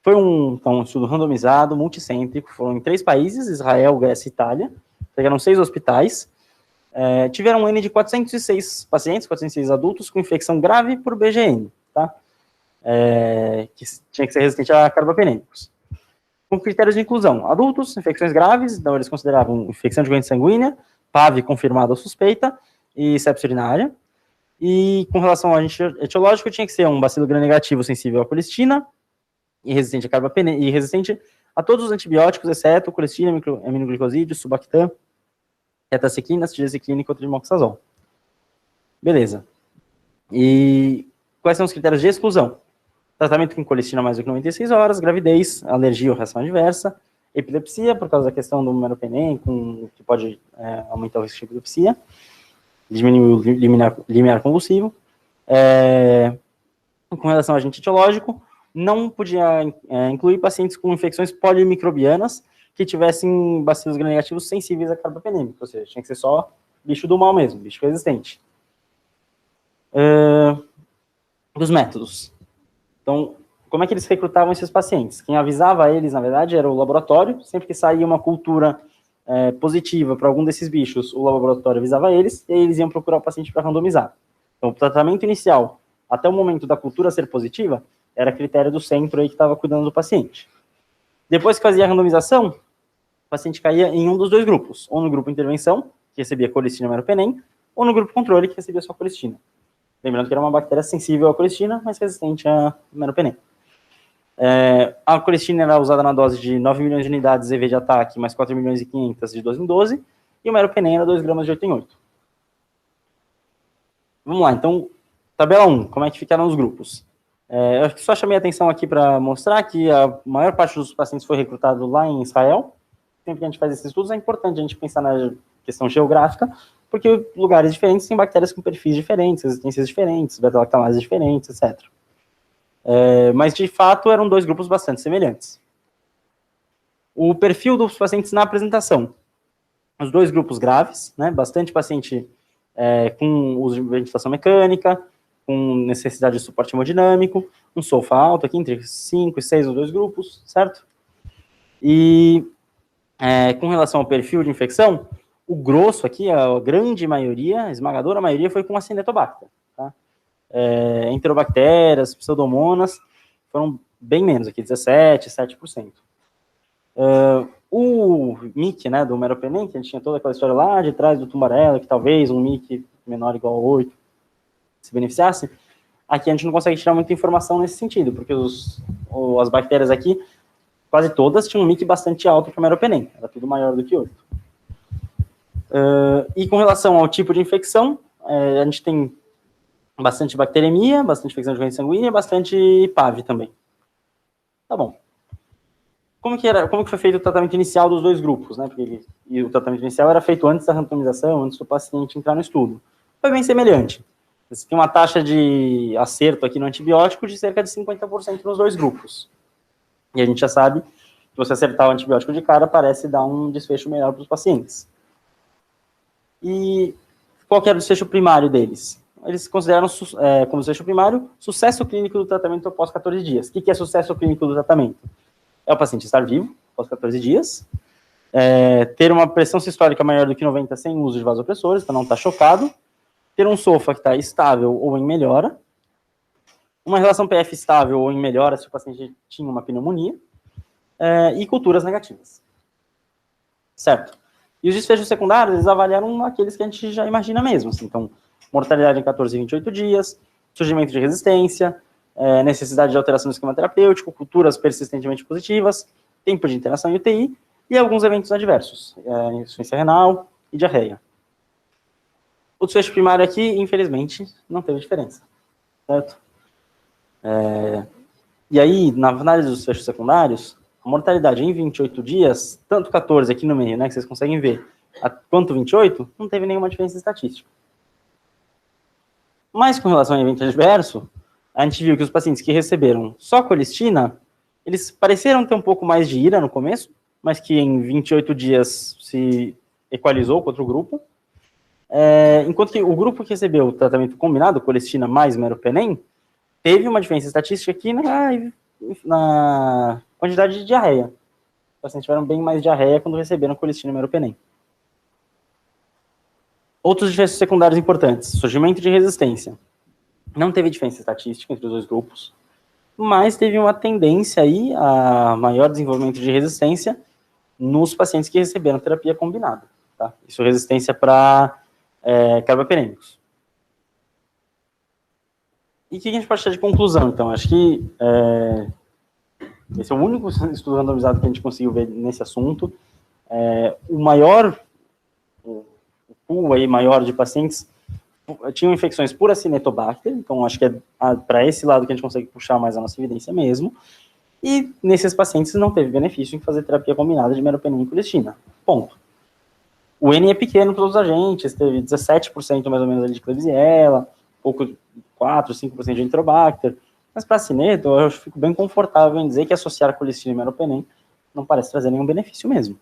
Foi um estudo randomizado, multicêntrico, foram em 3 países, Israel, Grécia e Itália, pegaram 6 hospitais, tiveram um N de 406 pacientes, 406 adultos, com infecção grave por BGN, tá? Que tinha que ser resistente a carbapenêmicos. Com critérios de inclusão, adultos, infecções graves, então eles consideravam infecção de corrente sanguínea, PAV confirmada ou suspeita, e sepsia urinária. E com relação ao agente etiológico, tinha que ser um bacilo gram-negativo sensível à colistina, e resistente a carbapenêmicos, e resistente a todos os antibióticos, exceto colistina, aminoglicosídeo, subactam, etacequina, tigecyclina e cotrimoxazol. Beleza. E quais são os critérios de exclusão? Tratamento com colistina mais do que 96 horas, gravidez, alergia ou reação adversa, epilepsia, por causa da questão do meropenem, que pode aumentar o risco de epilepsia, diminuir o limiar convulsivo. Com relação ao agente etiológico, não podia incluir pacientes com infecções polimicrobianas que tivessem bacilos gram-negativos sensíveis a carbapenêmico, ou seja, tinha que ser só bicho do mal mesmo, bicho resistente. Dos métodos. Então, como é que eles recrutavam esses pacientes? Quem avisava eles, na verdade, era o laboratório. Sempre que saía uma cultura positiva para algum desses bichos, o laboratório avisava eles, e aí eles iam procurar o paciente para randomizar. Então, o tratamento inicial, até o momento da cultura ser positiva, era critério do centro aí que estava cuidando do paciente. Depois que fazia a randomização, o paciente caía em um dos 2 grupos, ou no grupo intervenção, que recebia colistina meropenem, ou no grupo controle, que recebia só colistina. Lembrando que era uma bactéria sensível à colistina, mas resistente a meropenem. A colistina era usada na dose de 9 milhões de unidades EV de ataque, mais 4 milhões e 500 de 12 em 12, e o meropenem era 2 gramas de 8 em 8. Vamos lá, então, tabela 1, como é que ficaram os grupos? Eu só chamei a atenção aqui para mostrar que a maior parte dos pacientes foi recrutado lá em Israel. Sempre que a gente faz esses estudos, é importante a gente pensar na questão geográfica, porque lugares diferentes têm bactérias com perfis diferentes, resistências diferentes, beta-lactamases diferentes, etc. Mas, de fato, eram 2 grupos bastante semelhantes. O perfil dos pacientes na apresentação. Os 2 grupos graves, né, bastante paciente com uso de ventilação mecânica, com necessidade de suporte hemodinâmico, um SOFA alto aqui, entre 5 e 6 nos 2 grupos, certo? E com relação ao perfil de infecção, o grosso aqui, a grande maioria, a esmagadora maioria, foi com Acinetobacter, tá? Enterobactérias, pseudomonas, foram bem menos aqui, 17%, 7%. O MIC, né, do meropenem, que a gente tinha toda aquela história lá de trás do tumbarela, que talvez um MIC menor ou igual a 8 se beneficiasse, aqui a gente não consegue tirar muita informação nesse sentido, porque as bactérias aqui, quase todas tinham um MIC bastante alto para o meropenem, era tudo maior do que 8. E com relação ao tipo de infecção, a gente tem bastante bacteremia, bastante infecção de corrente sanguínea, bastante PAV também. Tá bom. Como que foi feito o tratamento inicial dos dois grupos, né? E o tratamento inicial era feito antes da randomização, antes do paciente entrar no estudo. Foi bem semelhante. Você tem uma taxa de acerto aqui no antibiótico de cerca de 50% nos dois grupos. E a gente já sabe que você acertar o antibiótico de cara parece dar um desfecho melhor para os pacientes. E qual que era o desfecho primário deles? Eles consideram como desfecho primário sucesso clínico do tratamento após 14 dias. O que é sucesso clínico do tratamento? É o paciente estar vivo após 14 dias, ter uma pressão sistólica maior do que 90 sem uso de vasopressores, para não estar chocado, ter um SOFA que está estável ou em melhora, uma relação PF estável ou em melhora se o paciente tinha uma pneumonia, e culturas negativas. Certo? E os desfechos secundários, eles avaliaram aqueles que a gente já imagina mesmo. Assim, então, mortalidade em 14 e 28 dias, surgimento de resistência, necessidade de alteração do esquema terapêutico, culturas persistentemente positivas, tempo de internação em UTI e alguns eventos adversos, insuficiência renal e diarreia. O desfecho primário aqui, infelizmente, não teve diferença, certo? E aí, na análise dos desfechos secundários, a mortalidade em 28 dias, tanto 14 aqui no meio, né, que vocês conseguem ver, quanto 28, não teve nenhuma diferença estatística. Mas com relação ao evento adverso, a gente viu que os pacientes que receberam só colistina, eles pareceram ter um pouco mais de ira no começo, mas que em 28 dias se equalizou com outro grupo. Enquanto que o grupo que recebeu o tratamento combinado, colistina mais meropenem, teve uma diferença estatística aqui na quantidade de diarreia. Os pacientes tiveram bem mais diarreia quando receberam colistina e meropenem. Outros desfechos secundários importantes, surgimento de resistência. Não teve diferença estatística entre os dois grupos, mas teve uma tendência aí a maior desenvolvimento de resistência nos pacientes que receberam terapia combinada. Tá? Isso resistência para carbapenêmicos. E o que a gente pode tirar de conclusão, então? Acho que esse é o único estudo randomizado que a gente conseguiu ver nesse assunto. O pool aí maior de pacientes tinham infecções por Acinetobacter, então acho que é para esse lado que a gente consegue puxar mais a nossa evidência mesmo. E nesses pacientes não teve benefício em fazer terapia combinada de meropenem e colistina. Ponto. O N é pequeno para os agentes, teve 17% mais ou menos de Klebsiella, pouco 4, 5% de Enterobacter. Mas para Cineto, eu fico bem confortável em dizer que associar colistina e meropenem não parece trazer nenhum benefício mesmo.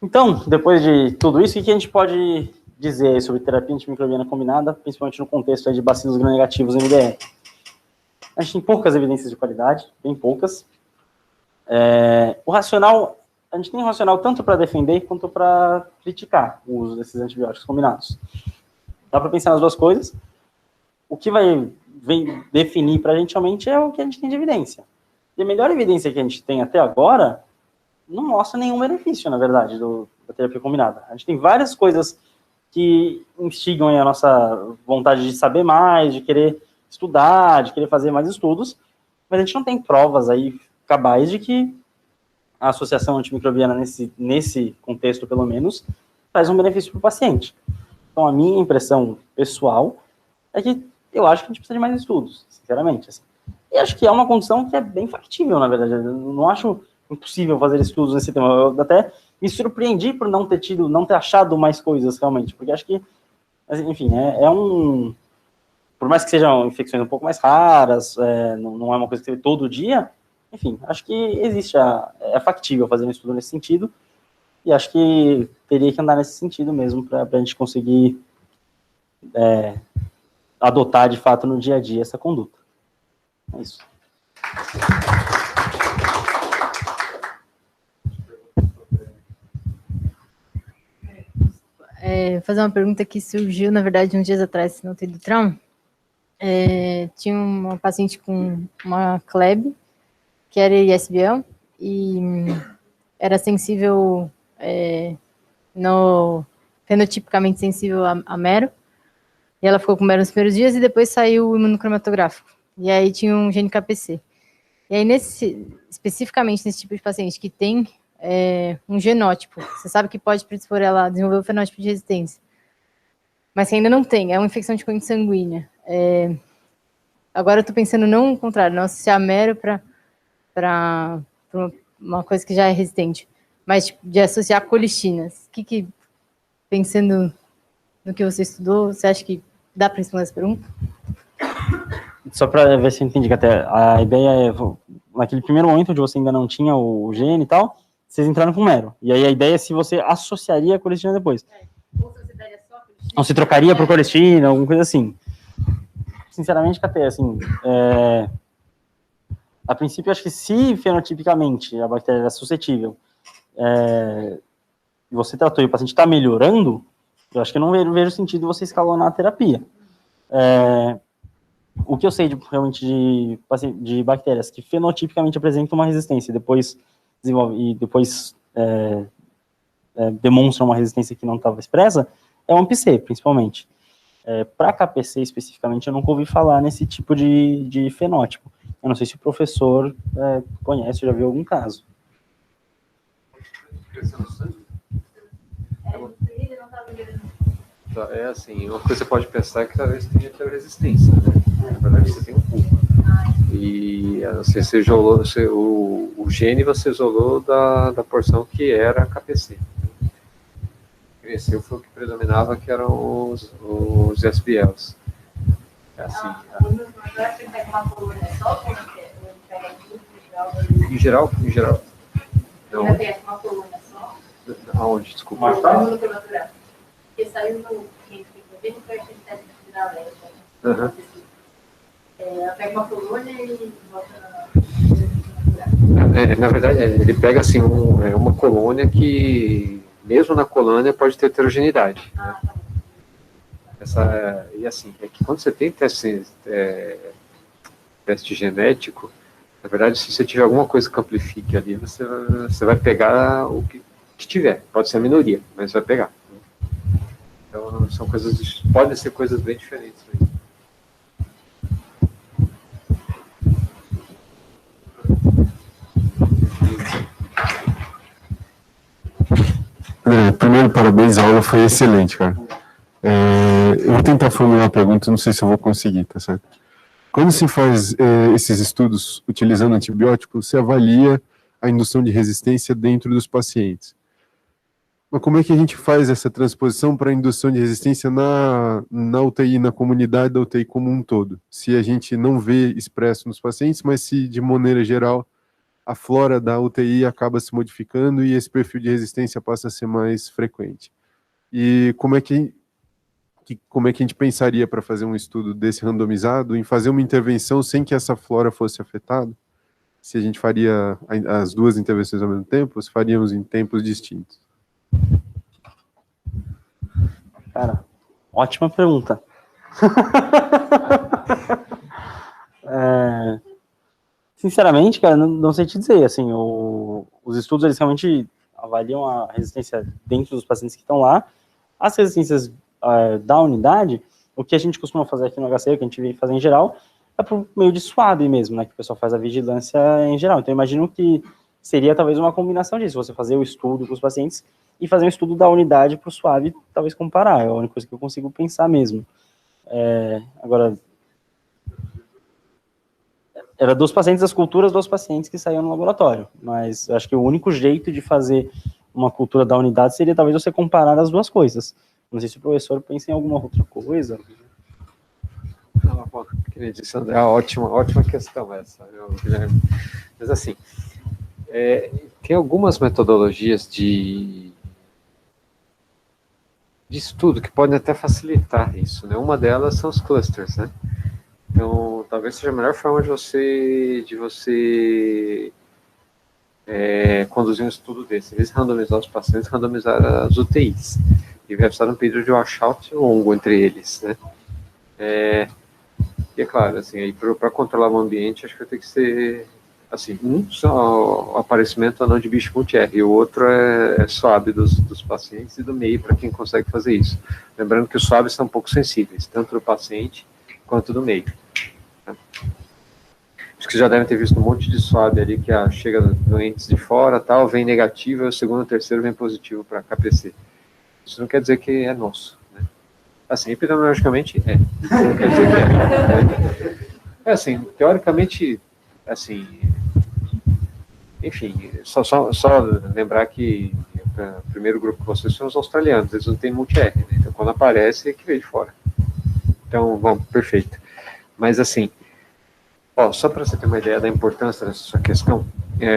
Então, depois de tudo isso, o que a gente pode dizer sobre terapia antimicrobiana combinada, principalmente no contexto aí de bacilos gram-negativos MDR? A gente tem poucas evidências de qualidade, bem poucas. O racional, a gente tem racional tanto para defender quanto para criticar o uso desses antibióticos combinados. Dá para pensar nas duas coisas. O que vai definir para a gente realmente é o que a gente tem de evidência. E a melhor evidência que a gente tem até agora não mostra nenhum benefício, na verdade, da terapia combinada. A gente tem várias coisas que instigam a nossa vontade de saber mais, de querer estudar, de querer fazer mais estudos, mas a gente não tem provas aí cabais de que a associação antimicrobiana nesse contexto, pelo menos, traz um benefício para o paciente. Então, a minha impressão pessoal é que eu acho que a gente precisa de mais estudos, sinceramente. Assim. E acho que é uma condição que é bem factível, na verdade. Eu não acho impossível fazer estudos nesse tema. Eu até me surpreendi por não ter achado mais coisas, realmente, porque acho que, enfim, por mais que sejam infecções um pouco mais raras, não é uma coisa que você vê todo dia, enfim, acho que é factível fazer um estudo nesse sentido, e acho que teria que andar nesse sentido mesmo, para a gente conseguir adotar, de fato, no dia a dia essa conduta. É isso. Fazer uma pergunta que surgiu, na verdade, uns dias atrás, no Telegram. Tinha uma paciente com uma CLEB, que era ISBL, e era sensível, fenotipicamente sensível a mero, e ela ficou com mero nos primeiros dias, e depois saiu o imunocromatográfico, e aí tinha um gene KPC. E aí, especificamente nesse tipo de paciente que tem um genótipo, você sabe que pode predispor ela a desenvolver o fenótipo de resistência, mas que ainda não tem, é uma infecção de corrente sanguínea. Agora eu estou pensando não o contrário, não associar mero para uma coisa que já é resistente, mas tipo, de associar colistinas. Pensando no que você estudou, você acha que dá para responder essa pergunta? Só para ver se eu entendi, que até a ideia é, naquele primeiro momento onde você ainda não tinha o gene e tal, vocês entraram com mero. E aí a ideia é se você associaria a colistina depois. Ou se você daria só a colistina. Ou se trocaria por colistina, alguma coisa assim. Sinceramente, até assim, a princípio, eu acho que se fenotipicamente a bactéria é suscetível, você tratou e o paciente está melhorando, eu acho que eu não vejo sentido você escalonar a terapia. O que eu sei realmente de bactérias que fenotipicamente apresentam uma resistência e depois demonstram uma resistência que não estava expressa, é o AMP-C, principalmente. Para KPC, especificamente, eu nunca ouvi falar nesse tipo de fenótipo. Eu não sei se o professor conhece, já viu algum caso. É assim, uma coisa que você pode pensar é que talvez tenha resistência, né? Na verdade, você tem um pulmão. E você isolou, o gene você isolou da porção que era a KPC. Cresceu foi o que predominava, que eram os SBLs. É assim. Em geral. Não. Uma coluna só? Aonde? Desculpa. Porque saiu no bem no teste de alerta. Uhum. Ela pega uma colônia e bota na verdade, ele pega assim, uma colônia que, mesmo na colônia, pode ter heterogeneidade. Né? E assim, é que quando você tem teste genético, na verdade, se você tiver alguma coisa que amplifique ali, você vai pegar o que tiver. Pode ser a minoria, mas vai pegar. Então, podem ser coisas bem diferentes. Primeiro, parabéns, a aula foi excelente, cara. Eu vou tentar formular uma pergunta, não sei se eu vou conseguir, tá certo? Quando se faz esses estudos utilizando antibióticos, se avalia a indução de resistência dentro dos pacientes. Mas como é que a gente faz essa transposição para a indução de resistência na UTI, na comunidade da UTI como um todo? Se a gente não vê expresso nos pacientes, mas se, de maneira geral, a flora da UTI acaba se modificando e esse perfil de resistência passa a ser mais frequente. E como é que a gente pensaria para fazer um estudo desse randomizado, em fazer uma intervenção sem que essa flora fosse afetada? Se a gente faria as duas intervenções ao mesmo tempo, ou se faríamos em tempos distintos? Cara, ótima pergunta. Sinceramente, cara, não sei te dizer, assim, os estudos, eles realmente avaliam a resistência dentro dos pacientes que estão lá. As resistências da unidade, o que a gente costuma fazer aqui no HC, o que a gente vem fazer em geral, é por meio de SWAB mesmo, né, que o pessoal faz a vigilância em geral. Então, eu imagino que seria talvez uma combinação disso, você fazer o estudo com os pacientes e fazer um estudo da unidade para o SWAB, talvez comparar, é a única coisa que eu consigo pensar mesmo. Agora, era dos pacientes, das culturas dos pacientes que saíam no laboratório, mas eu acho que o único jeito de fazer uma cultura da unidade seria talvez você comparar as duas coisas. Não sei se o professor pensa em alguma outra coisa. Queria dizer, André, ótima questão essa, Guilherme. Mas assim, tem algumas metodologias de estudo que podem até facilitar isso, né? Uma delas são os clusters, né? Então, talvez seja a melhor forma de você conduzir um estudo desse. Em vez de randomizar os pacientes, randomizar as UTIs. E vai precisar de um período de washout longo entre eles, né? E é claro, assim, para controlar o ambiente, acho que vai ter que ser, assim, só o aparecimento ou não de bicho multi-R, e o outro é SWAB dos pacientes e do meio para quem consegue fazer isso. Lembrando que os SWABs são um pouco sensíveis, tanto do paciente quanto do meio. Acho que vocês já devem ter visto um monte de SWAB ali que chega doentes de fora, tal, vem negativo, e o segundo e o terceiro vem positivo para KPC. Isso não quer dizer que é nosso, né? Assim, epidemiologicamente não quer dizer que assim, teoricamente, assim, enfim, só lembrar que o primeiro grupo que vocês são os australianos, eles não têm multi-R, né? Então quando aparece é que veio de fora. Então, bom, perfeito. Mas assim, ó, só para você ter uma ideia da importância dessa sua questão,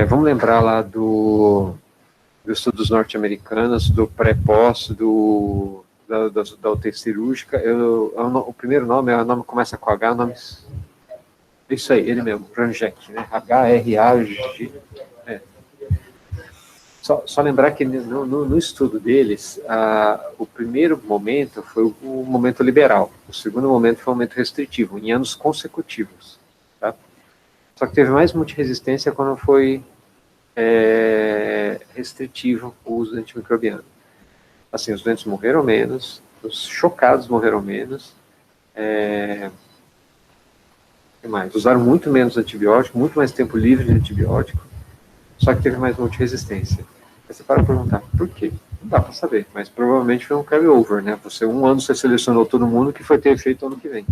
vamos lembrar lá dos estudos norte-americanos, do pré-pós, da UTI cirúrgica. O primeiro nome, o nome começa com H, isso aí, ele mesmo, Ranjek, né? H-R-A-G. Só lembrar que no estudo deles, o primeiro momento foi o momento liberal, o segundo momento foi o momento restritivo, em anos consecutivos. Tá? Só que teve mais multiresistência quando foi restritivo o uso do antimicrobiano. Assim, os doentes morreram menos, os chocados morreram menos, que mais? Usaram muito menos antibiótico, muito mais tempo livre de antibiótico, só que teve mais multiresistência. Aí você para perguntar, por quê? Não dá para saber, mas provavelmente foi um carry-over, né? Um ano você selecionou todo mundo que foi ter efeito ano que vem.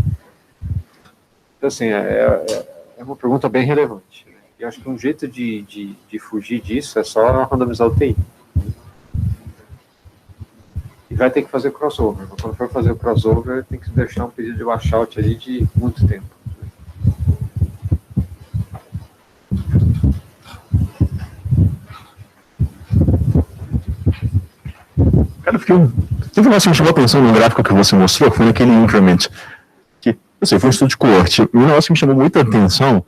Então, assim, é uma pergunta bem relevante. Né? E eu acho que um jeito de fugir disso é só randomizar o TI. E vai ter que fazer crossover. Quando for fazer o crossover, tem que deixar um pedido de washout ali de muito tempo. Cara, teve um negócio que me chamou a atenção no gráfico que você mostrou, foi naquele increment, que, não sei, foi um estudo de coorte, e um negócio que me chamou muita atenção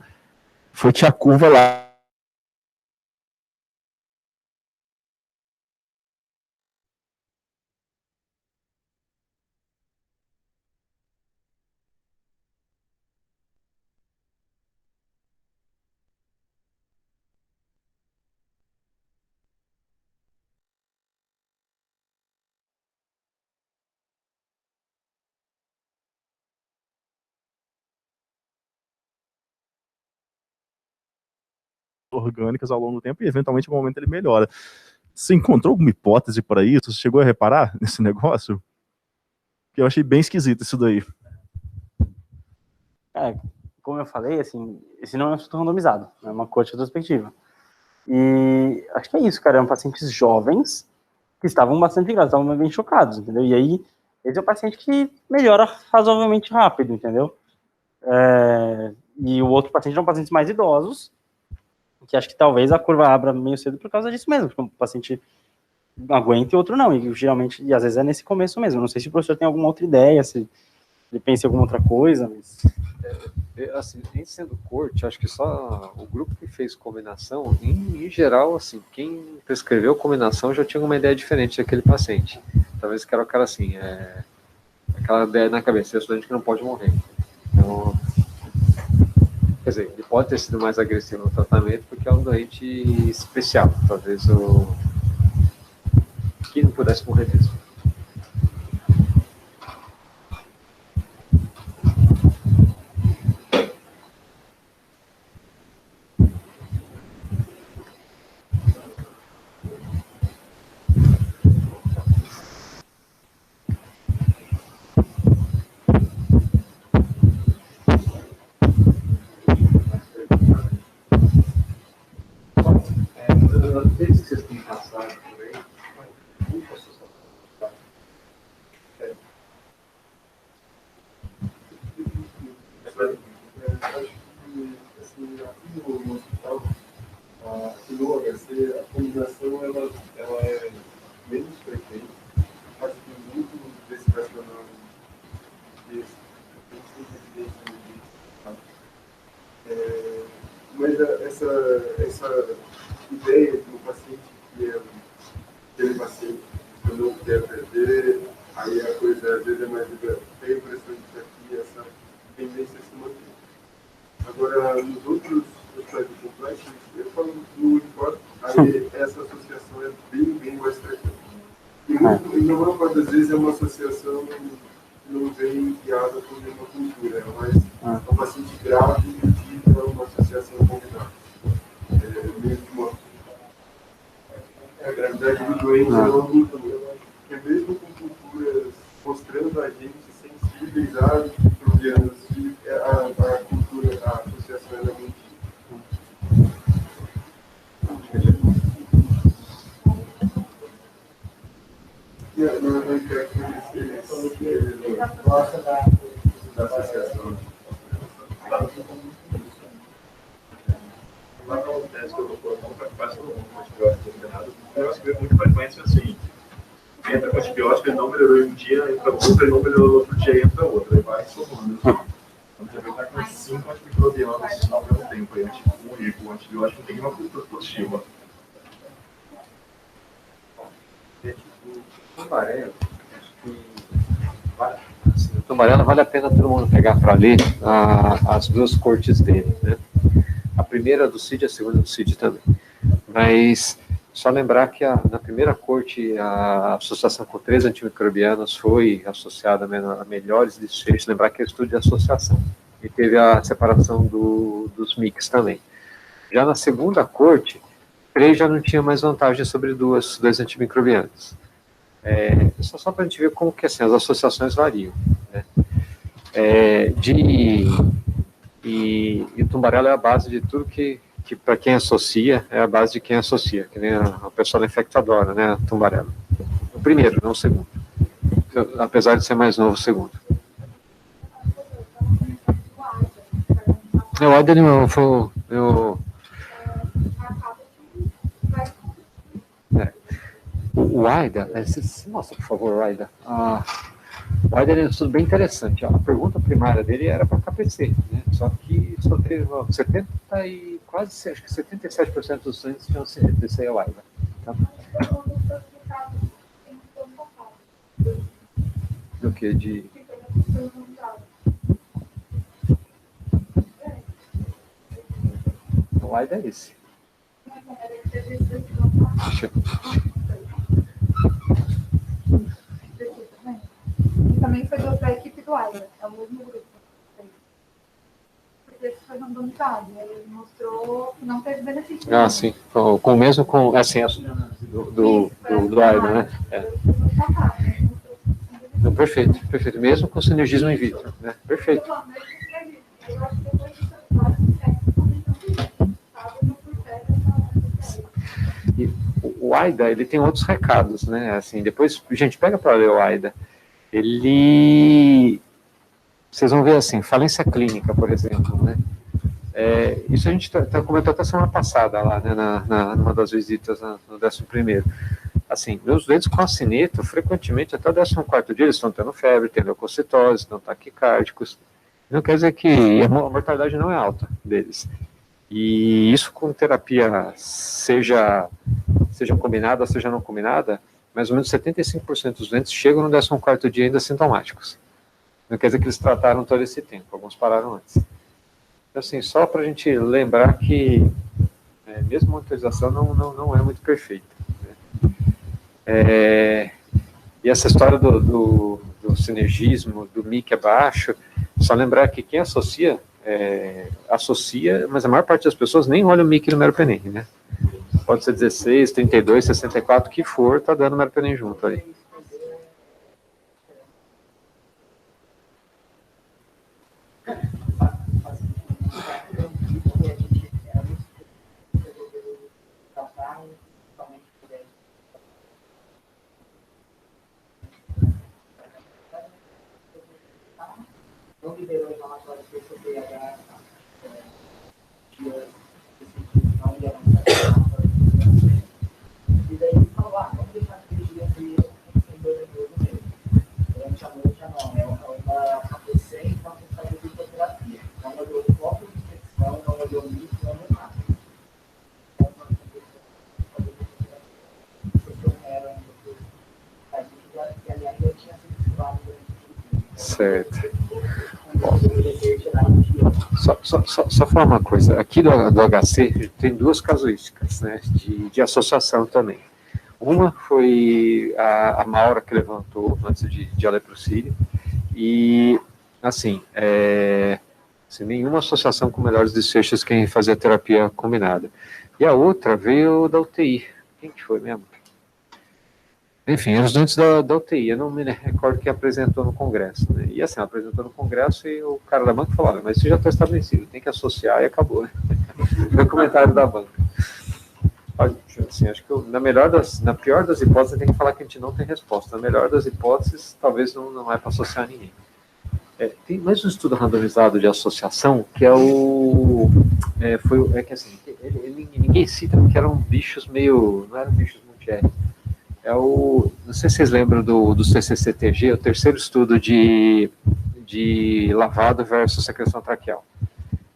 foi que a curva lá orgânicas ao longo do tempo e eventualmente em algum momento ele melhora. Você encontrou alguma hipótese para isso? Você chegou a reparar nesse negócio? Que eu achei bem esquisito isso daí. Como eu falei, assim, esse não é um estudo randomizado, é uma coisa retrospectiva. E acho que é isso, cara, eram pacientes jovens que estavam bastante graves, estavam bem chocados, entendeu? E aí, esse é o paciente que melhora razoavelmente rápido, entendeu? E o outro paciente são pacientes mais idosos, que acho que talvez a curva abra meio cedo por causa disso mesmo, porque um paciente aguenta e outro não, e geralmente, e às vezes é nesse começo mesmo. Não sei se o professor tem alguma outra ideia, se ele pensa em alguma outra coisa, mas... Assim, em sendo corte, acho que só o grupo que fez combinação, em geral, assim, quem prescreveu combinação já tinha uma ideia diferente daquele paciente. Talvez que era o cara assim, aquela ideia na cabeça, é o estudante que não pode morrer. Então, quer dizer, ele pode ter sido mais agressivo no tratamento porque é um doente especial. Talvez que não pudesse morrer mesmo. A combinação ela é menos frequente, acho que muito desse racional mas essa ideia de um paciente que é aquele paciente que não quer perder, aí a coisa às vezes é mais liberal. Tenho a impressão de que aqui essa tendência se mantém. Agora, nos outros aspectos complexos, eu falo no Unicor, aí essa associação é bem mais frequente. E na maior parte das vezes é uma associação que não vem guiada por nenhuma cultura, é mais um paciente grave e para uma associação combinada. Meio que a gravidade do doente é uma luta, porque mesmo com culturas mostrando a gente sensíveis a antimicrobianos, a cultura, a associação é muito. Lá no teste que eu vou pôr, quase todo mundo com antibiótico combinado, o negócio que vê muito frequência assim, entra com antibiótico, ele não melhorou em um dia, entra outro, ele não melhorou no outro dia, entra outro, ele vai somando. Então, já vai estar com 5 antimicrobianos ao mesmo tempo, aí, o antibiótico tem uma cultura positiva. Tubarela, acho que o Tubarela vale a pena todo mundo pegar para ler as duas cortes dele, né? A primeira do CID e a segunda do CID também. Mas só lembrar que na primeira corte a associação com 3 antimicrobianos foi associada a melhores desfechos. Lembrar que é estudo de associação. E teve a separação dos mix também. Já na segunda corte, 3 já não tinha mais vantagem sobre 2 antimicrobianos. Só para a gente ver como que assim, as associações variam, né? E Tubarela é a base de tudo que para quem associa, é a base de quem associa, que nem a pessoa infectadora, né, Tubarela. O primeiro, não o segundo. Apesar de ser mais novo o segundo. O AIDA o AIDA, mostra por favor o AIDA. O AIDA é um estudo bem interessante. A pergunta primária dele era para KPC, né? Só que só teve 70 e quase, acho que 77% dos estudantes tinham CTC ao AIDA. Tá? Do que? O AIDA é esse. Também foi da equipe do AIDA, é o mesmo grupo. Porque esse foi randomizado, ele mostrou que não teve benefício. Sim, com o mesmo, assim, do AIDA, né? Não, perfeito, mesmo com sinergismo in vitro, né? Perfeito. E o AIDA, ele tem outros recados, né? Assim, depois, gente, pega para ler o AIDA. Vocês vão ver assim, falência clínica, por exemplo, né? Isso a gente comentou até semana passada lá, né, numa das visitas no 11º. Assim, meus doentes com acineto, frequentemente, até o 14º dia, eles estão tendo febre, tendo leucocitose, estão taquicárdicos. Não quer dizer que a mortalidade não é alta deles. E isso com terapia, seja combinada, seja não combinada, mais ou menos 75% dos doentes chegam no 14º dia ainda sintomáticos. Não quer dizer que eles trataram todo esse tempo, alguns pararam antes. Então, assim, só para a gente lembrar que mesmo a monitorização não é muito perfeita. Né? E essa história do sinergismo, do MIC abaixo, só lembrar que quem associa, mas a maior parte das pessoas nem olha o MIC no meropenem, né? Pode ser 16, 32, 64, o que for, está dando meropenem junto aí. Não liberou os relatórios do CPH, e daí falou, vamos deixar aquele dia aqui sem 2 minutos mesmo. Durante a noite já não, é uma APC e uma questão de fitoterapia. Não olhou o foco de infecção, não olhou o mito, não olhou nada. Certo. Só falar uma coisa, aqui do HC tem 2 casuísticas, né, de associação também. Uma foi a Maura que levantou antes de aleprocílio, e assim, nenhuma associação com melhores desfechos quem fazia terapia combinada. E a outra veio da UTI. Quem que foi mesmo? Enfim, eram os doentes da UTI, eu não me recordo quem apresentou no congresso, né? E assim, apresentou no congresso e o cara da banca falou, mas isso já está estabelecido, tem que associar e acabou, né? Foi o comentário da banca. Assim, acho que na pior das hipóteses, tem que falar que a gente não tem resposta. Na melhor das hipóteses, talvez não é para associar ninguém. Tem mais um estudo randomizado de associação, que é que assim, ninguém cita porque eram bichos meio, não eram bichos multi-R. Não sei se vocês lembram do CCCTG, o terceiro estudo de lavado versus secreção traqueal.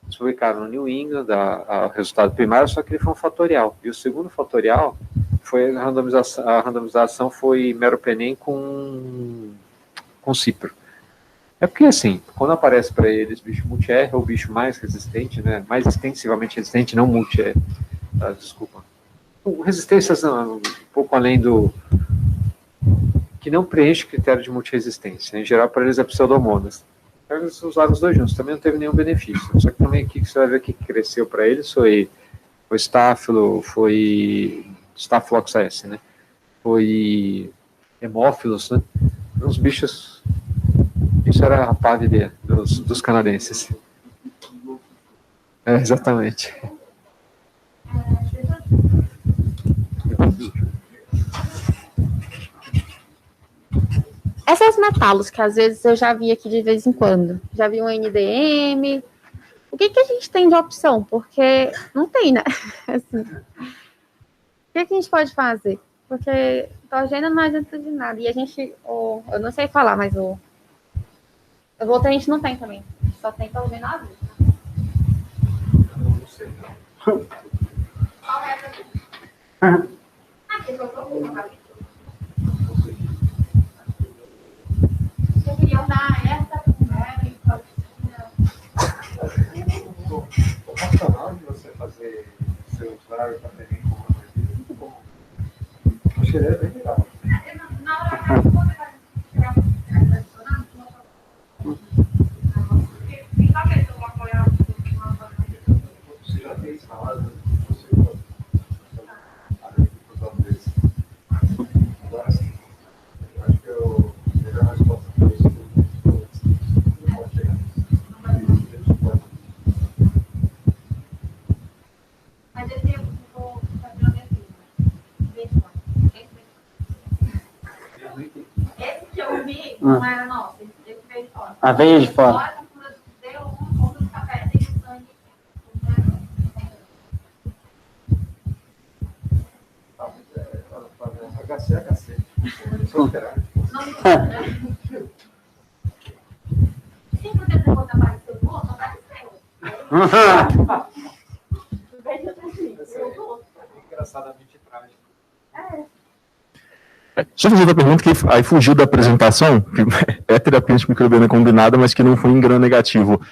Eles publicaram no New England o resultado primário, só que ele foi um fatorial. E o segundo fatorial foi a randomização foi meropenem com cipro. É porque, assim, quando aparece para eles bicho multi-R ou bicho mais resistente, né, mais extensivamente resistente, não multi-R, tá, desculpa. Resistências um pouco além que não preenche o critério de multiresistência. Em geral, para eles é pseudomonas. Eles usaram os dois juntos, também não teve nenhum benefício. Só que também aqui que você vai ver que cresceu para eles foi Staphylococcus S, né? Foi hemófilos, né? Uns bichos. Isso era a pávide dos canadenses. Exatamente. Essas metalos, que às vezes eu já vi aqui de vez em quando, já vi um NDM, o que a gente tem de opção? Porque não tem, né? Assim, o que a gente pode fazer? Porque torgena não adianta de nada. E a gente, eu não sei falar, mas o outro a gente não tem também. A gente só tem torgena azul. Não sei, não. Vocês queriam dar essa primeira e O racional de você fazer seu usuário também como é muito bom. Acho que ele é bem legal. na hora que você vai tirar tem saber se eu vou apoiar Você já tem instalado, você pode usar desse. Agora sim, eu acho que eu melhor resposta para isso não pode chegar nisso. mas esse eu vou fazer uma esse que eu vi não era nosso, esse veio de fora. Ah, veio de fora. Deu um café, tem sangue. HC, HC. Só esperar. Sempre que você botar apareceu no outro, apareceu. Engraçadamente trágico. Só fazer outra pergunta que aí fugiu da apresentação, que é terapia antimicrobiana combinada, mas que não foi em gram negativo.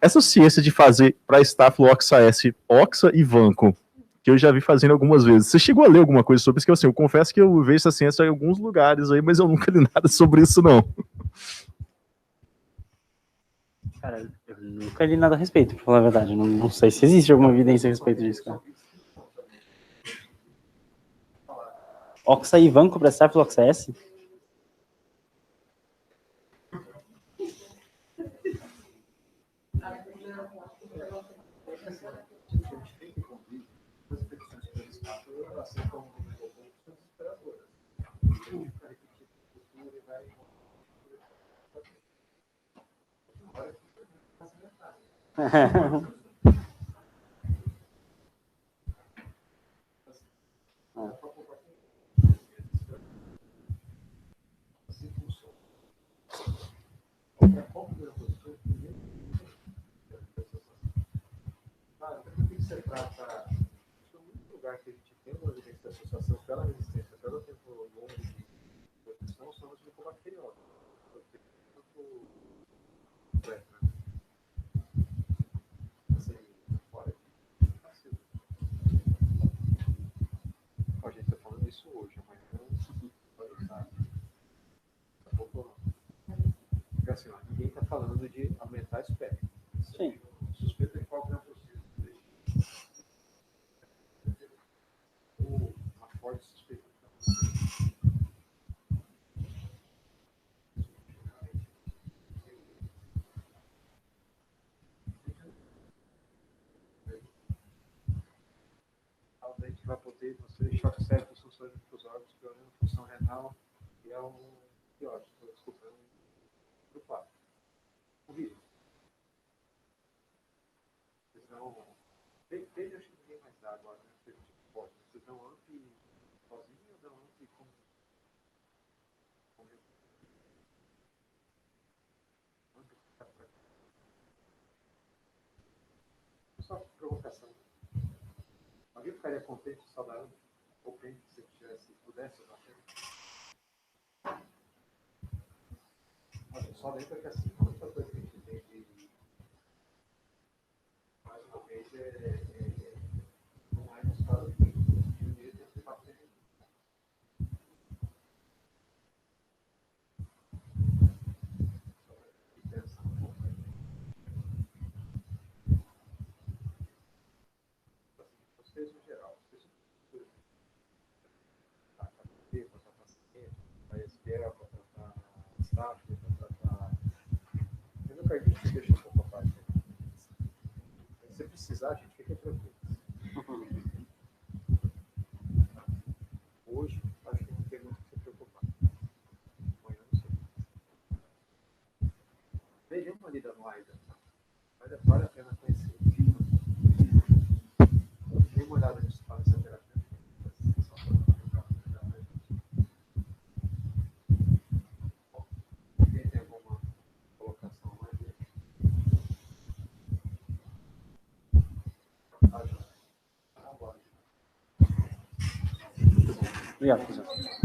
Essa ciência de fazer para Staphylococcus S, oxa e vanco, que eu já vi fazendo algumas vezes. Você chegou a ler alguma coisa sobre isso? Que assim, eu confesso que eu vejo essa ciência em alguns lugares aí, mas eu nunca li nada sobre isso, não. Cara, eu nunca li nada a respeito, pra falar a verdade. Não sei se existe alguma evidência a respeito disso, cara. Oxa e vanco para Staphylococcus S? Você trata em muito lugar que a gente tem uma evidência de associação pela resistência, pelo tempo longo de proteção, são os micobacterióticos. A gente está falando isso hoje, mas não pode estar. Porque assim, ninguém está falando de aumentar a espectro. Sim. Suspeita de qual não é possível. Uma forte suspeita. A gente vai poder você choque sério com funções dos órgãos, piorando função renal, e é um pior, desculpa, é um preocupado. dão. Dele acho que ninguém mais dá agora, né? Tipo, pode. Vocês dão AMP sozinho ou dão AMP com. Só provocação. Alguém ficaria contente só da AMP? Ou quem se tivesse, pudesse bater? Olha, só lembra que assim, muita coisa que a gente tem de. Mais uma vez, não é resultado de um dia tem que bater. Só para pensar um pouco aí. Vocês no geral, vocês para tratar paciente, para SPL, para tratar staff, para tratar. Eu nunca vi que deixa um pouco a parte. Se você precisar, gente, fica tranquilo. Hoje, acho que não tem muito que se preocupar. Amanhã não sei. Dê uma lida no AIDA. Vale a pena conhecer. Dê uma olhada nisso para essa terapia. Quem tem alguma colocação mais? Obrigado, professor.